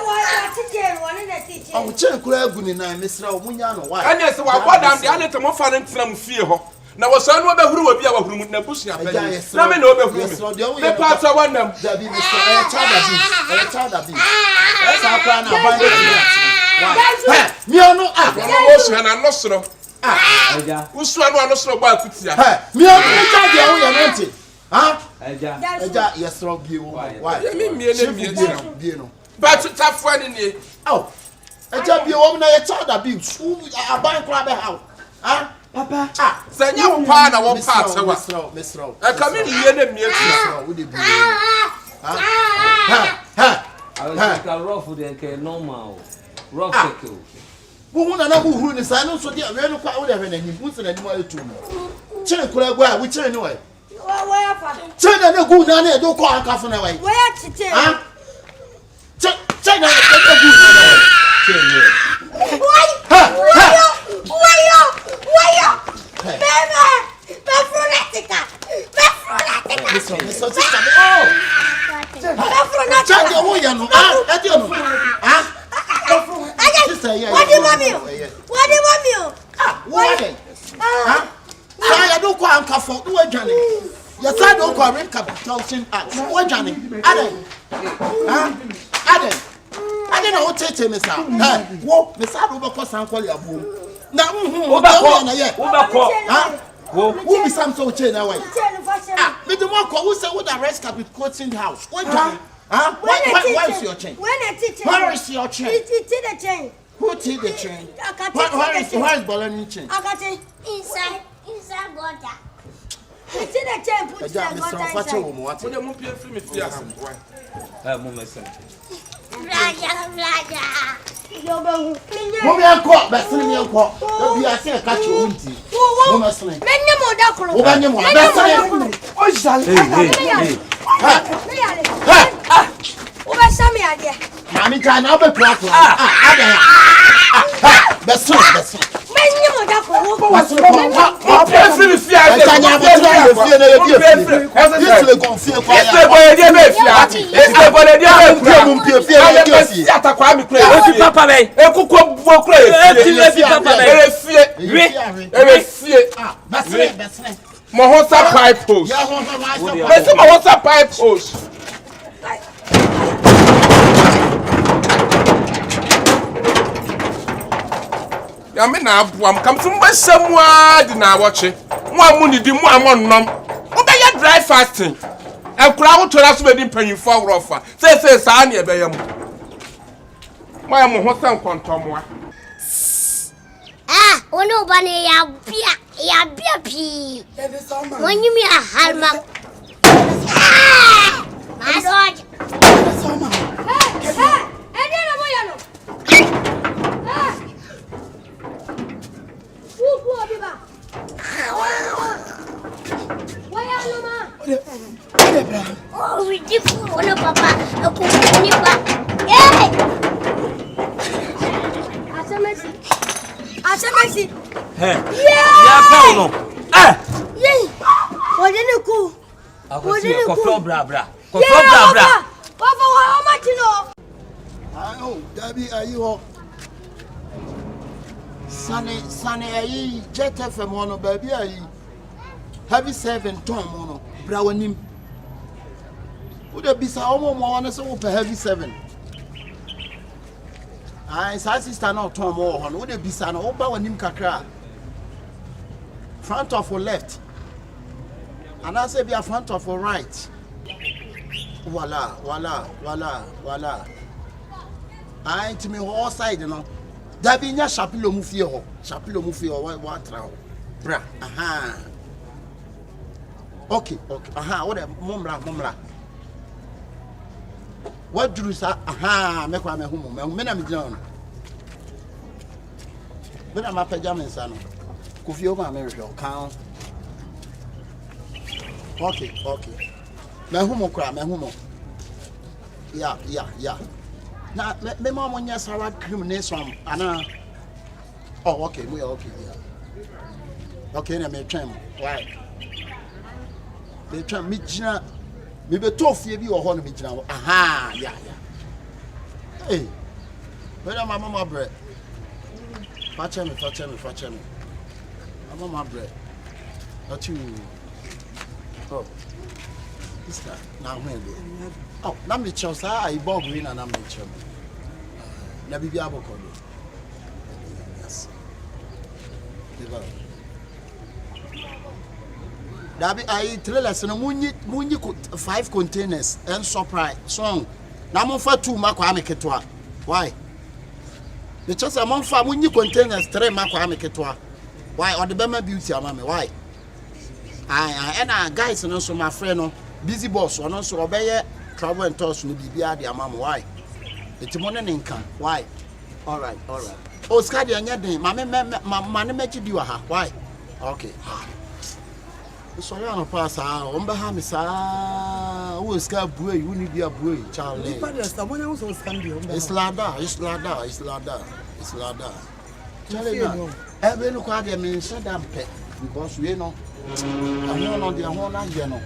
teacher, one in a teacher. I will check good in Mr. Munyano. Why? And yes, what down the other time of fun from fear. Now, was son of who will be our room in the bush. Let me know the parts I want them. There be Mr. Child abuse. That's our plan. Me are not ocean and not so. Who's one was no bad pizza? Me are not child. Huh? Yes, Rob, you. Why? Me, but it's tough one in here. Oh, I tell you, woman, a child abuse. Who are buying crab house? Huh? Papa, send your partner one part. Mr. I come in here and me. I was like a rough with a normal. Rough cake. Who want to know who is I know so dear, we don't quite have any boots and any more to check where we turn away. Turn and go down there, don't call a coffin away. Where to tell? Check I don't call a coffin. What, Johnny? Yes, I don't call it Compilation. What, Johnny? I don't know what to tell Miss Al. Walk, Miss Al, because I'm calling a boom. Now, who be some so chain away? With the more who say what the rest cap with coaching house. What, why is your chain? Where is your chain? It's the chain. Who did the chain? Where is Bologna chain? I got it inside water. It's the chain. Put it in What do you want to film if you are some boy? Raja. Mommy, I'm caught, but send me a call. Don't be a say a catch your winty. Who must sling? Many more duckle. Mammy can have a crack. That's so. Many more duckle. What's the Yamina abuam kam so mbashamwa di na watch mo amu ni di mo amonnom obeye dry fasting ekura wo tora so be di mpanyimfo awrofa say saa na ebeye mo mo am ho san kontomoa ono ba ne ya bia pi wonyimi ahalma my dog no boya no Oh, ridiculous. Oh, papa. Asamasi. Hey. Yeah, no. Yay. What in the cool? Coffee, bra. Papa, how much you know? I know, Debbie, are you all? Sunny, are you jet FM mono, baby? Are you heavy 7 ton mono, brown? Would there be some more so heavy 7? I sister not ton more, would there be some over when him kakra? Front of or left, and I say be a front of or right. Voila. I to me all side, you know. There be nya chapilo mufio, what round? Bra, aha. Okay, aha, what a mumla. What do you say? Aha, make my home, men am John. But I'm a pajamas, son. Kufio, my marriage, count. Okay. My home cry, my home. Yeah. Now, me mom when you salad crimination, Anna. Oh, okay, we are okay. Yeah. Okay, now me try. Why? Me try me jina. Me be tough you or honey me jina. Aha, yeah. Hey, where my mama bread? Fetch me. My mama bread. Not you. Oh, this guy now when? Oh, na me chosa I bob green and na me chom. Na bibi aboko. Yes. Develop. Dabi I tell us no munyi 5 containers and surprise song. Na mo fa 2 makwa ameketwa. Why? The chosa mo fa munyi containers 3 makwa ameketwa. Why or the Bema beauty amame? Why? And guys no so my friend no busy boss or no so obey travel and toss no bibia de amam. Why? It's money nkan. Why? All right. Oscar de anya den mama mechi di wa ha. Why? Okay. So you no pass on be ha me sa wo Oscar buey you need dia buey Charlie. It's ladder. Charlie. Ebe no kwa de me so damn pe because we know I want the one here no.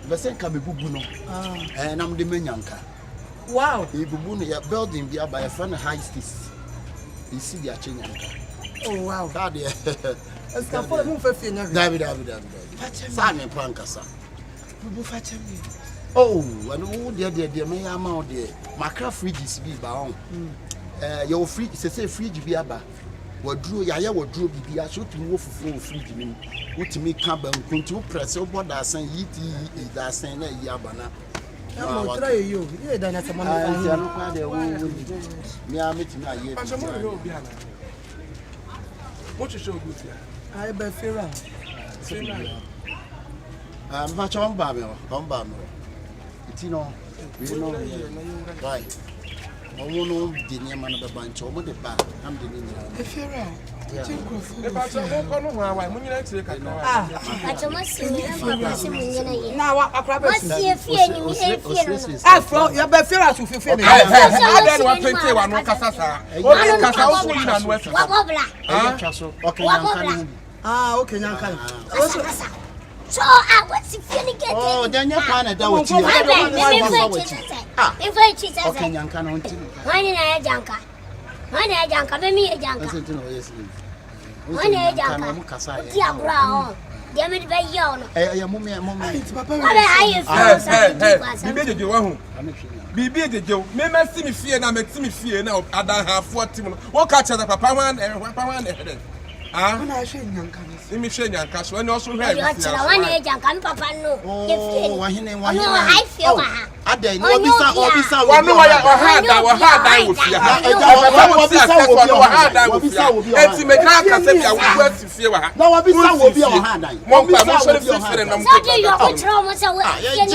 But say can be bubu no. And I'm the menyanka. Wow. Bubu no ya building be by a friend high stis. You see the chenyanka. Oh wow. Ka de. Eska for mu fa fie na. David. Sa me prankasa. Bubu fa chemi. Oh, and who there me ama there. Makra fridges bi ba on. Your fridge say fridge bi aba. Wadru ya wadru bibia so tumi wo fufu fridge nim wotumi ka ba nkuntu press wo da san yiti da san na yi abana mo tra yo ye da na sama na ya no kwa de wo mi a metimi aye Pastor mo no obi ana what you show good here I be fira ma cha on ba me iti no we no right omo no di ni ma no be ban cha omo de ba am de ni e fira e ba so mo ko no ho awai mo nyina tire kakra Atomasi ni papa si munyana ye. na wa akra be Wasi efie ni mi efie. Fro ya be fira so fie me adan wa pente wa no kasa sa o kasa o so na no esa Wabobla. okay yanka ni okay nyanka Kasa. So I what's the feeling getting? Oh, then you're fine at that. What you okay, Yanka, no, why did I janka? Why did I janka? Maybe a janka. Why did I janka? Tia brown. They made by yon. Hey, mummy. Bibi de jo, me ma see me fear na me see me fear now. I don't have 40 minutes. What catch the papa one and papa one. Ah, when I show Yanka. See me share Yanka. So when also one age and come papa no. Oh, why no, I feel I dare no bisa one no I will fear. Eti me kan ka se bia wo asi fear wa. Na wa bisa wo bia o ha dan. Mo pa mo so fi fear na mo. So do you go throw mo say we. You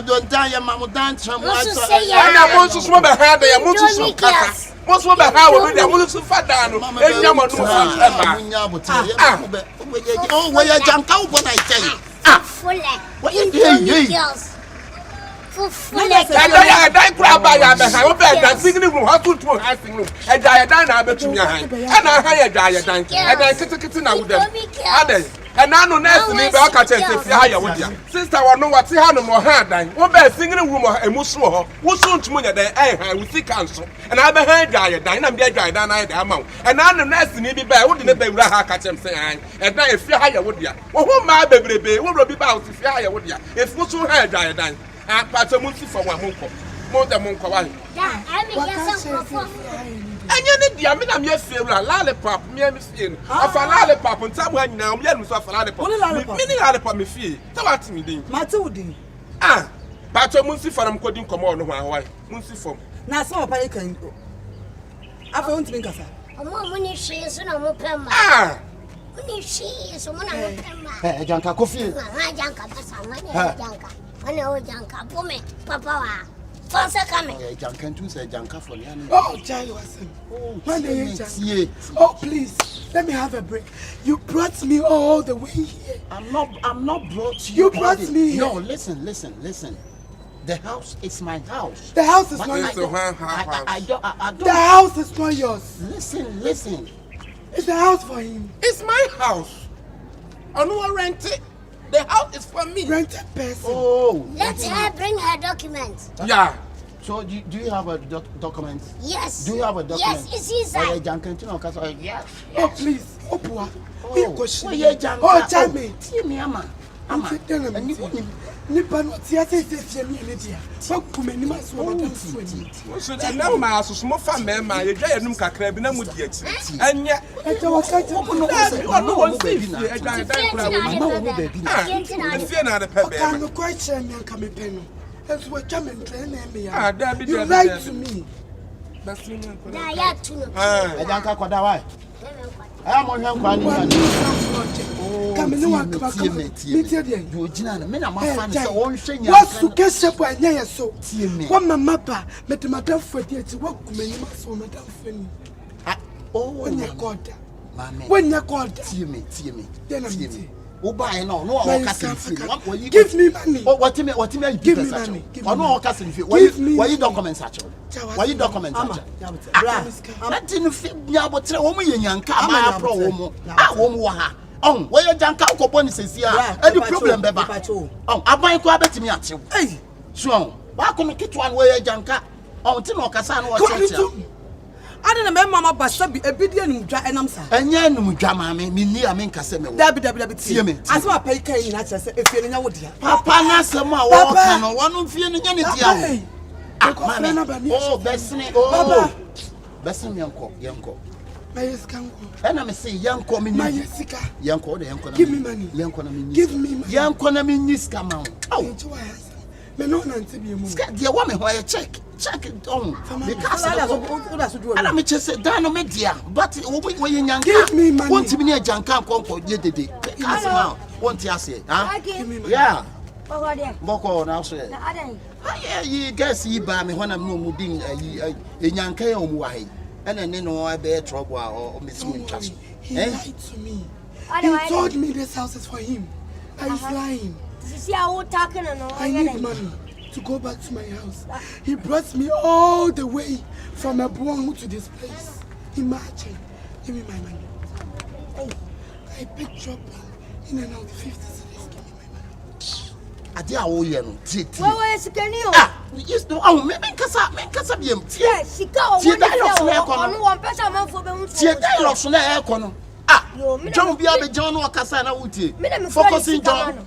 don't die mamu dan tram wa so. Ana mo so so be ha dan ya mo so kasa. Mo so be ha wo be mo so fa dan no. Enya mo no fa ba. Oh, where you jump out when I tell you. Full leg. What you doing? Full leg. I die crab by your behind. What bad singing room? How to acting room? And Diana, I bet you behind. And I hire Diana. And I kitchen out with them. And I know next me back at if you hire with you. Sister, I know what's here no more hard than one bad singing room or Musso. What's soon to money that I will see council. And I behind Diana, I'm dead Diana, amount. And I know next me be by wouldn't they catch him saying, and then if you hire with you. Well, who my baby will be about if you hire with you. If what's so hard Diana. Ah, but a month for one month. More than one kawaii. And you need the I'm your favorite lollipop, me and Miss In. Of a lollipop, and someone now, me and Miss Lollipop. Many lollipop me feel. Tell what me ding. Matudi. Ah, but a month for I'm coding come on one wife. Month for now, some of I can go. I found to make us. A more money she is no more pema. Ah, money she is a money. Hey, Janka Coffee. Janka, Janka. I know Janka, for me, Papa. Fancy coming. Janka to say Janka for you. Oh, Jai oh, please, let me have a break. You brought me all the way here. I'm not brought you. You brought me here. No, listen. The house is my house. The house is not yours. The house is not yours. Listen. It's the house for him. it's my house. I know I rent it. The house is for me. Rented person. Oh. Let her bring her documents. Yeah. So do you have a document? Yes. Do you have a document? Yes, it's inside. Yes. Oh, please. Oh, poor. Oh, Jamie. Ama. Nipa no tia se fie mi ene dia. Fa kuma ni maso o madam fuani. So na ma so mo fa mema ye dwa enum kakra bi na mu di achi. Anya. Eja wakati no won see fie eja dan kura wo mama wo mu baby na. Fie na de pe be. Kan no kwa che mi anka me pe no. Ezo wa twa me ntre na me ya. Ah, da bi you da. lied to me. Da ya tu no. Janka kwada why? I am on one. Come in one come. You jina na me na mafa na say won hwenya. What to get shape anya ye so. What mama pa met madam fuadi ati wa kuma ni maso madam fuani. Oh, when you called. Mama. When you called. Tie me. Then I'm Oba no o ka say give me money. Oh, what you give me money. Oh no o ka say why you documents actually. Why you documents actually. Nothing fit me abotre wo mu yenyanka ama pro wo mu. Wo mu wa ha. Why you janka ukoponi sesi a any problem beba. Aban ko abetimi achew. Eh. So, wa ko no kitwa no why you janka. Ti no kasa no wo cheche. I don't know, Mama Basabi, a video in dry and I'm sorry. And yan Mujama, me near me Cassam. See me. As my pay can in access if you're in your wood. Papa Nasama, one of you in any oh, Bessany, oh, Bessany, Yanko. And I'm saying, young coming, my Jessica, Yanko, the Yanko, give me money, Yanko, give me Yanko, I mean, this come out. Oh, me no nanti bi mu. Dear woman, why check it on. Because I'm just say down on media, but we young. Give me money. Want me near Janka Conco yesterday. Because now, want you say, huh? Yeah. Boko now say. Yeah, you guess ye by me when I'm no moving a Yanka or Muay. And then no, I bear trouble or Miss Winchas. He lied to me. He told me this house is for him. He's lying. I need money to go back to my house. He brought me all the way from Yeboah'S to this place. Imagine. Give me my money. I picked up in and out 50 cedis. Give me my money. ade a wo ye no tie Wo sikani o. Yes no awu me kasa biem tie sika o wo no won pesa manfo be hu tie dialogue so na e ko no John bia be John no kasa na wutie focusing John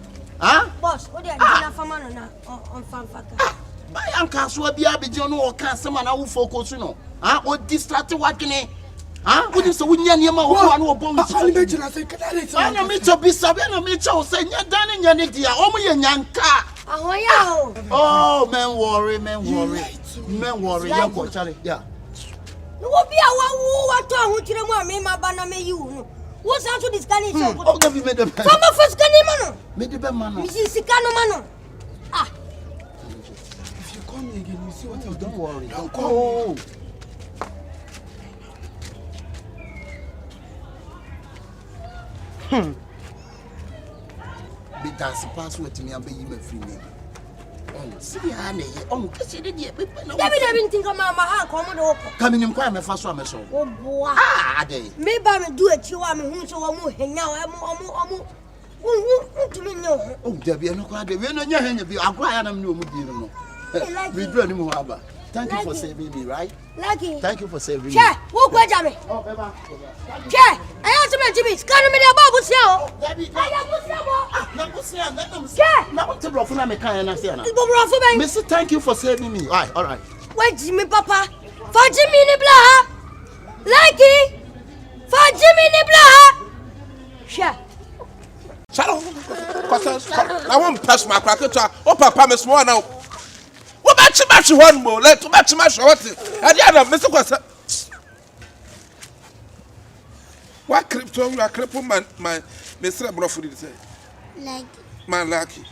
boss o dey na fama no na on fanfaka buy anka so bia be John no kasa ma na wo focus no o distract wadwene wo dis wo nya niam a wo ko na wo bom Afali be jina se kada le ti ana mi to bi sabe na mi cho se nya dan nya ne dia o mo ye nyanka ahoya o oh man worry ya ko chale ya wo bia wa to ahu kire mu a me ma ba na me yi wo no wo san so diskani so ko o gabi me de fama fiskani ma no me de be ma no mi sika no ma no If you call me again, you see what you do. Don't worry. Don't call. Be dance pass what me and be you free me. See ane kasi de die be na. David ntinka ma ha ko mo do ko. Kami nim kwa me fa so ameso. O boa. Ade. Me ba me do achi wa me hu so wo mo henya omo ntumi nyo. Oh David no kwa de we no nya henya bi agwa ya na me no mu di no. We do ani mu aba. Thank you for saving me, right? Likee. Thank you for saving me. Che, wo kwa jame. Oh, beba. Che, ayo to me Jimmy, scan me dey babu sia o. David. Ayo busia mo. Na busia, na am. Che. Na what bro na me kan na sia na. Bro ben. Mister, thank you for saving me. All right. Wait, Jimmy papa. For Jimmy ni bla ha. Likee. For Jimmy ni bla ha. Che. Shalo. Kwasa. I won't pass my cracker. Oh papa me small now. Match one more. Let match what? And the other, Mr. Kwasa. What crypto you are cripple my Mr. Broford say? Like Man Likee.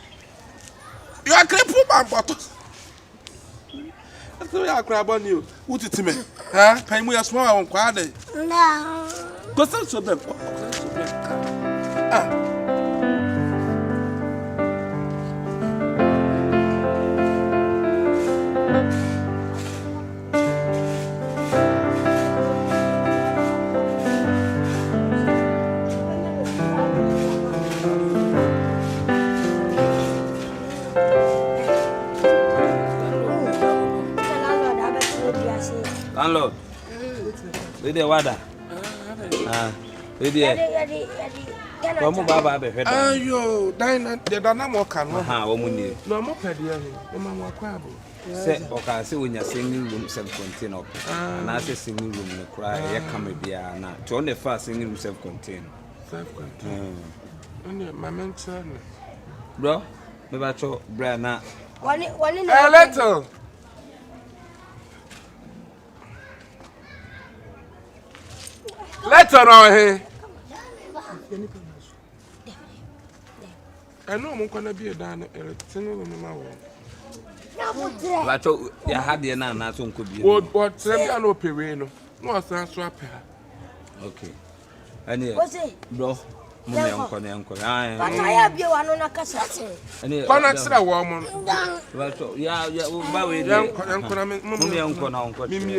You are cripple man bottle. That's the way I grab on you. What it me? Huh? Can we a small one quiet? no. Go so them. Landlord. Lady Wada. Lady. Come baba be hweda. Ayo, dine the dynamo can O muni. No more pedia here. No more kwabo. Say okay, say when you singing room self contain up. And I say singing room no cry, ya come bia na. To on the first singing room self contain. Self contain. Only my mentor. Bro, me ba cho bra na. One in A little. Letter on here. I know I'm gonna be a diner. Ba cho ya hade na na so nko bi. What say I know pay no. No san swap. Okay. Ani bro, mo me enko. But I have you one na kasa. Ani Kwana sira wo mo. Ba cho ya ba we enko na onko. Mimi.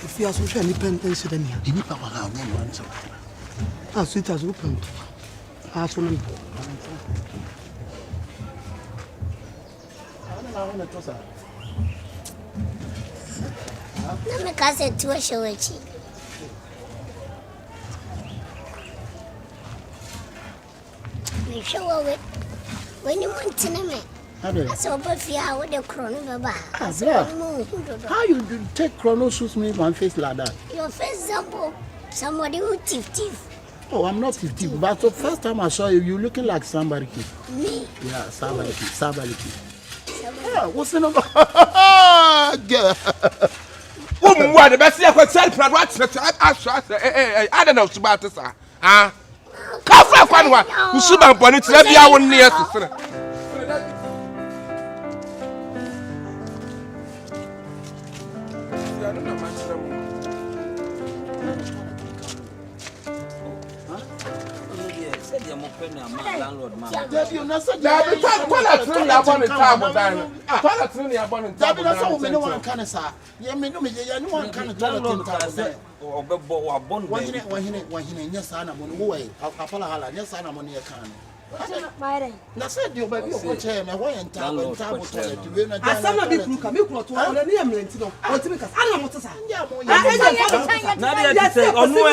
If you are so sure independent than me. Ini pa wa ga mo answer. Sweet as open. So many. Na me ka se tu showechi. Me show it. When you want to me. So but you with the chrono baba. How you do take chrono suits me one face like that? Your first example, somebody who thief. Oh, I'm not 50, but the first time I saw you, you looking like somebody. Me? Yeah, somebody. Yeah, what's the number? Girl. Woman, what the best? I could sell products. I don't know about this. Kafa kwanwa. Usuba mboni tlebi awo near sister. Landlord man. Na say the baby of chair na why enter toilet we na asama bi kuru ka mi kuru to wala ni emlenti no o ti mi ka ana mo tsa na dia say onu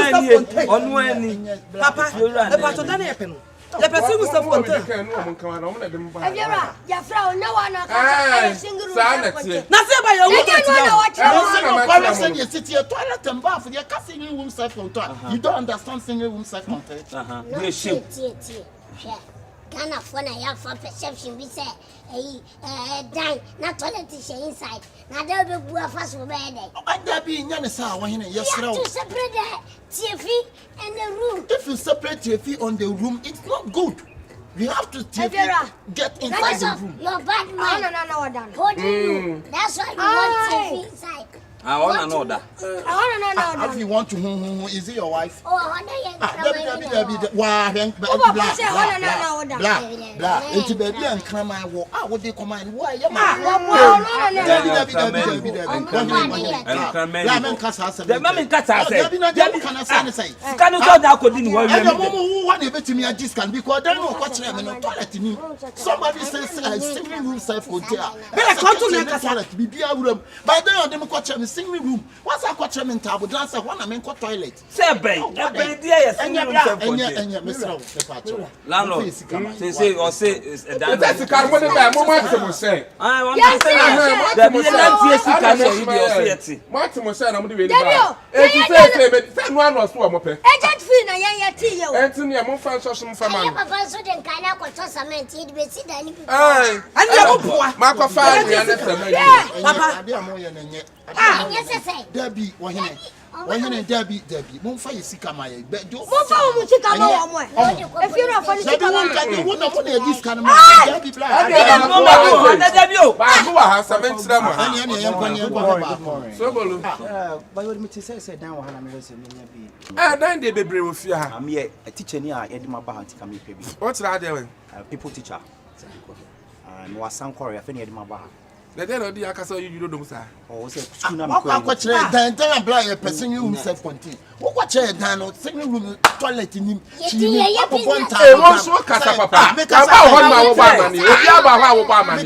ani papa e pa to dane epe no the person who self content Ebiara ya fra na wa na ka single room na say ba ya you say you sit here toilet and bath you can single room self content you don't understand single room self content no shit yeah Ghana for na ya for perception be say die na toilet is inside na there be bua fast for bed there be nya ne sa wo hene yes raw to separate the TV and the room if you separate TV on the room it's not good we have to get inside the room your bad man no hold you that's why you want TV inside I want an order. If you want to, is it your wife? Oh, I want blah. It's baby and crama. What they command? Why? Somebody says singing room self-contained. Singing room. What's our quatrain table? Dance one I mean toilet. Say landlord. Say or say that's the car. What the moment say? I want to say that we agent fee na ya ti yo. Anthony am fan so some fama. Papa so den kan akwato cement e be si da ni. Ani apoa. Ma fa ya na cement. Papa ade amoye na nye. Yes say. Debbie Wahene Debbie mon fa yesika ma ye. Mo fa wo mu sika ma wo mo e. If you not for sika ma. Wo na mo na dis kan ma. Debbie bla. Debbie o. Ba go ha cement ra ma. Ani ne yen kwa So bolo. Ba yo me ti say dan wa na me se me nya bi. Dan dey bebre wo fi ha. Am ye a teacher ni a ye de ma ba ha tika me pe bi. What ra dey when? People teacher. And was some Korea fe ne de ma ba ha. The day of the Akasa, you don't say. Oh, say, school number. What then blind a person you self contain. What chair down single room toilet in him. She one time. Once what Casa Papa. Make us one my Obama. If you have a Obama.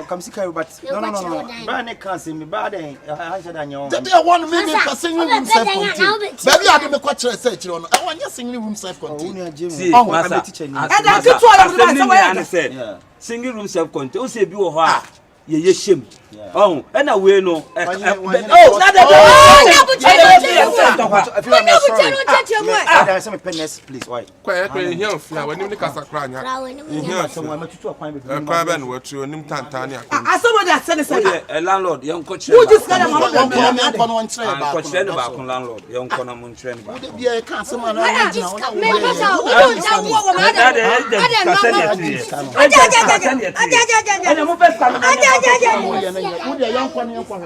Come see but no. Brian can't see me bad. I should have known. There 1 million for single room self contain. Baby, I don't quite search on. I want your single room self contain. Oh, I'm teaching. Single room self-contained. O say bi wo ho a ye shame. Oh, and away no. Oh, please. Why? Quiet, here flower. When you casa crania. Here, someone to a pine. Craven, what you name Tantania. As somebody has said, a landlord, young coach. Who just got a landlord, young Conamun train. Be a castle man. I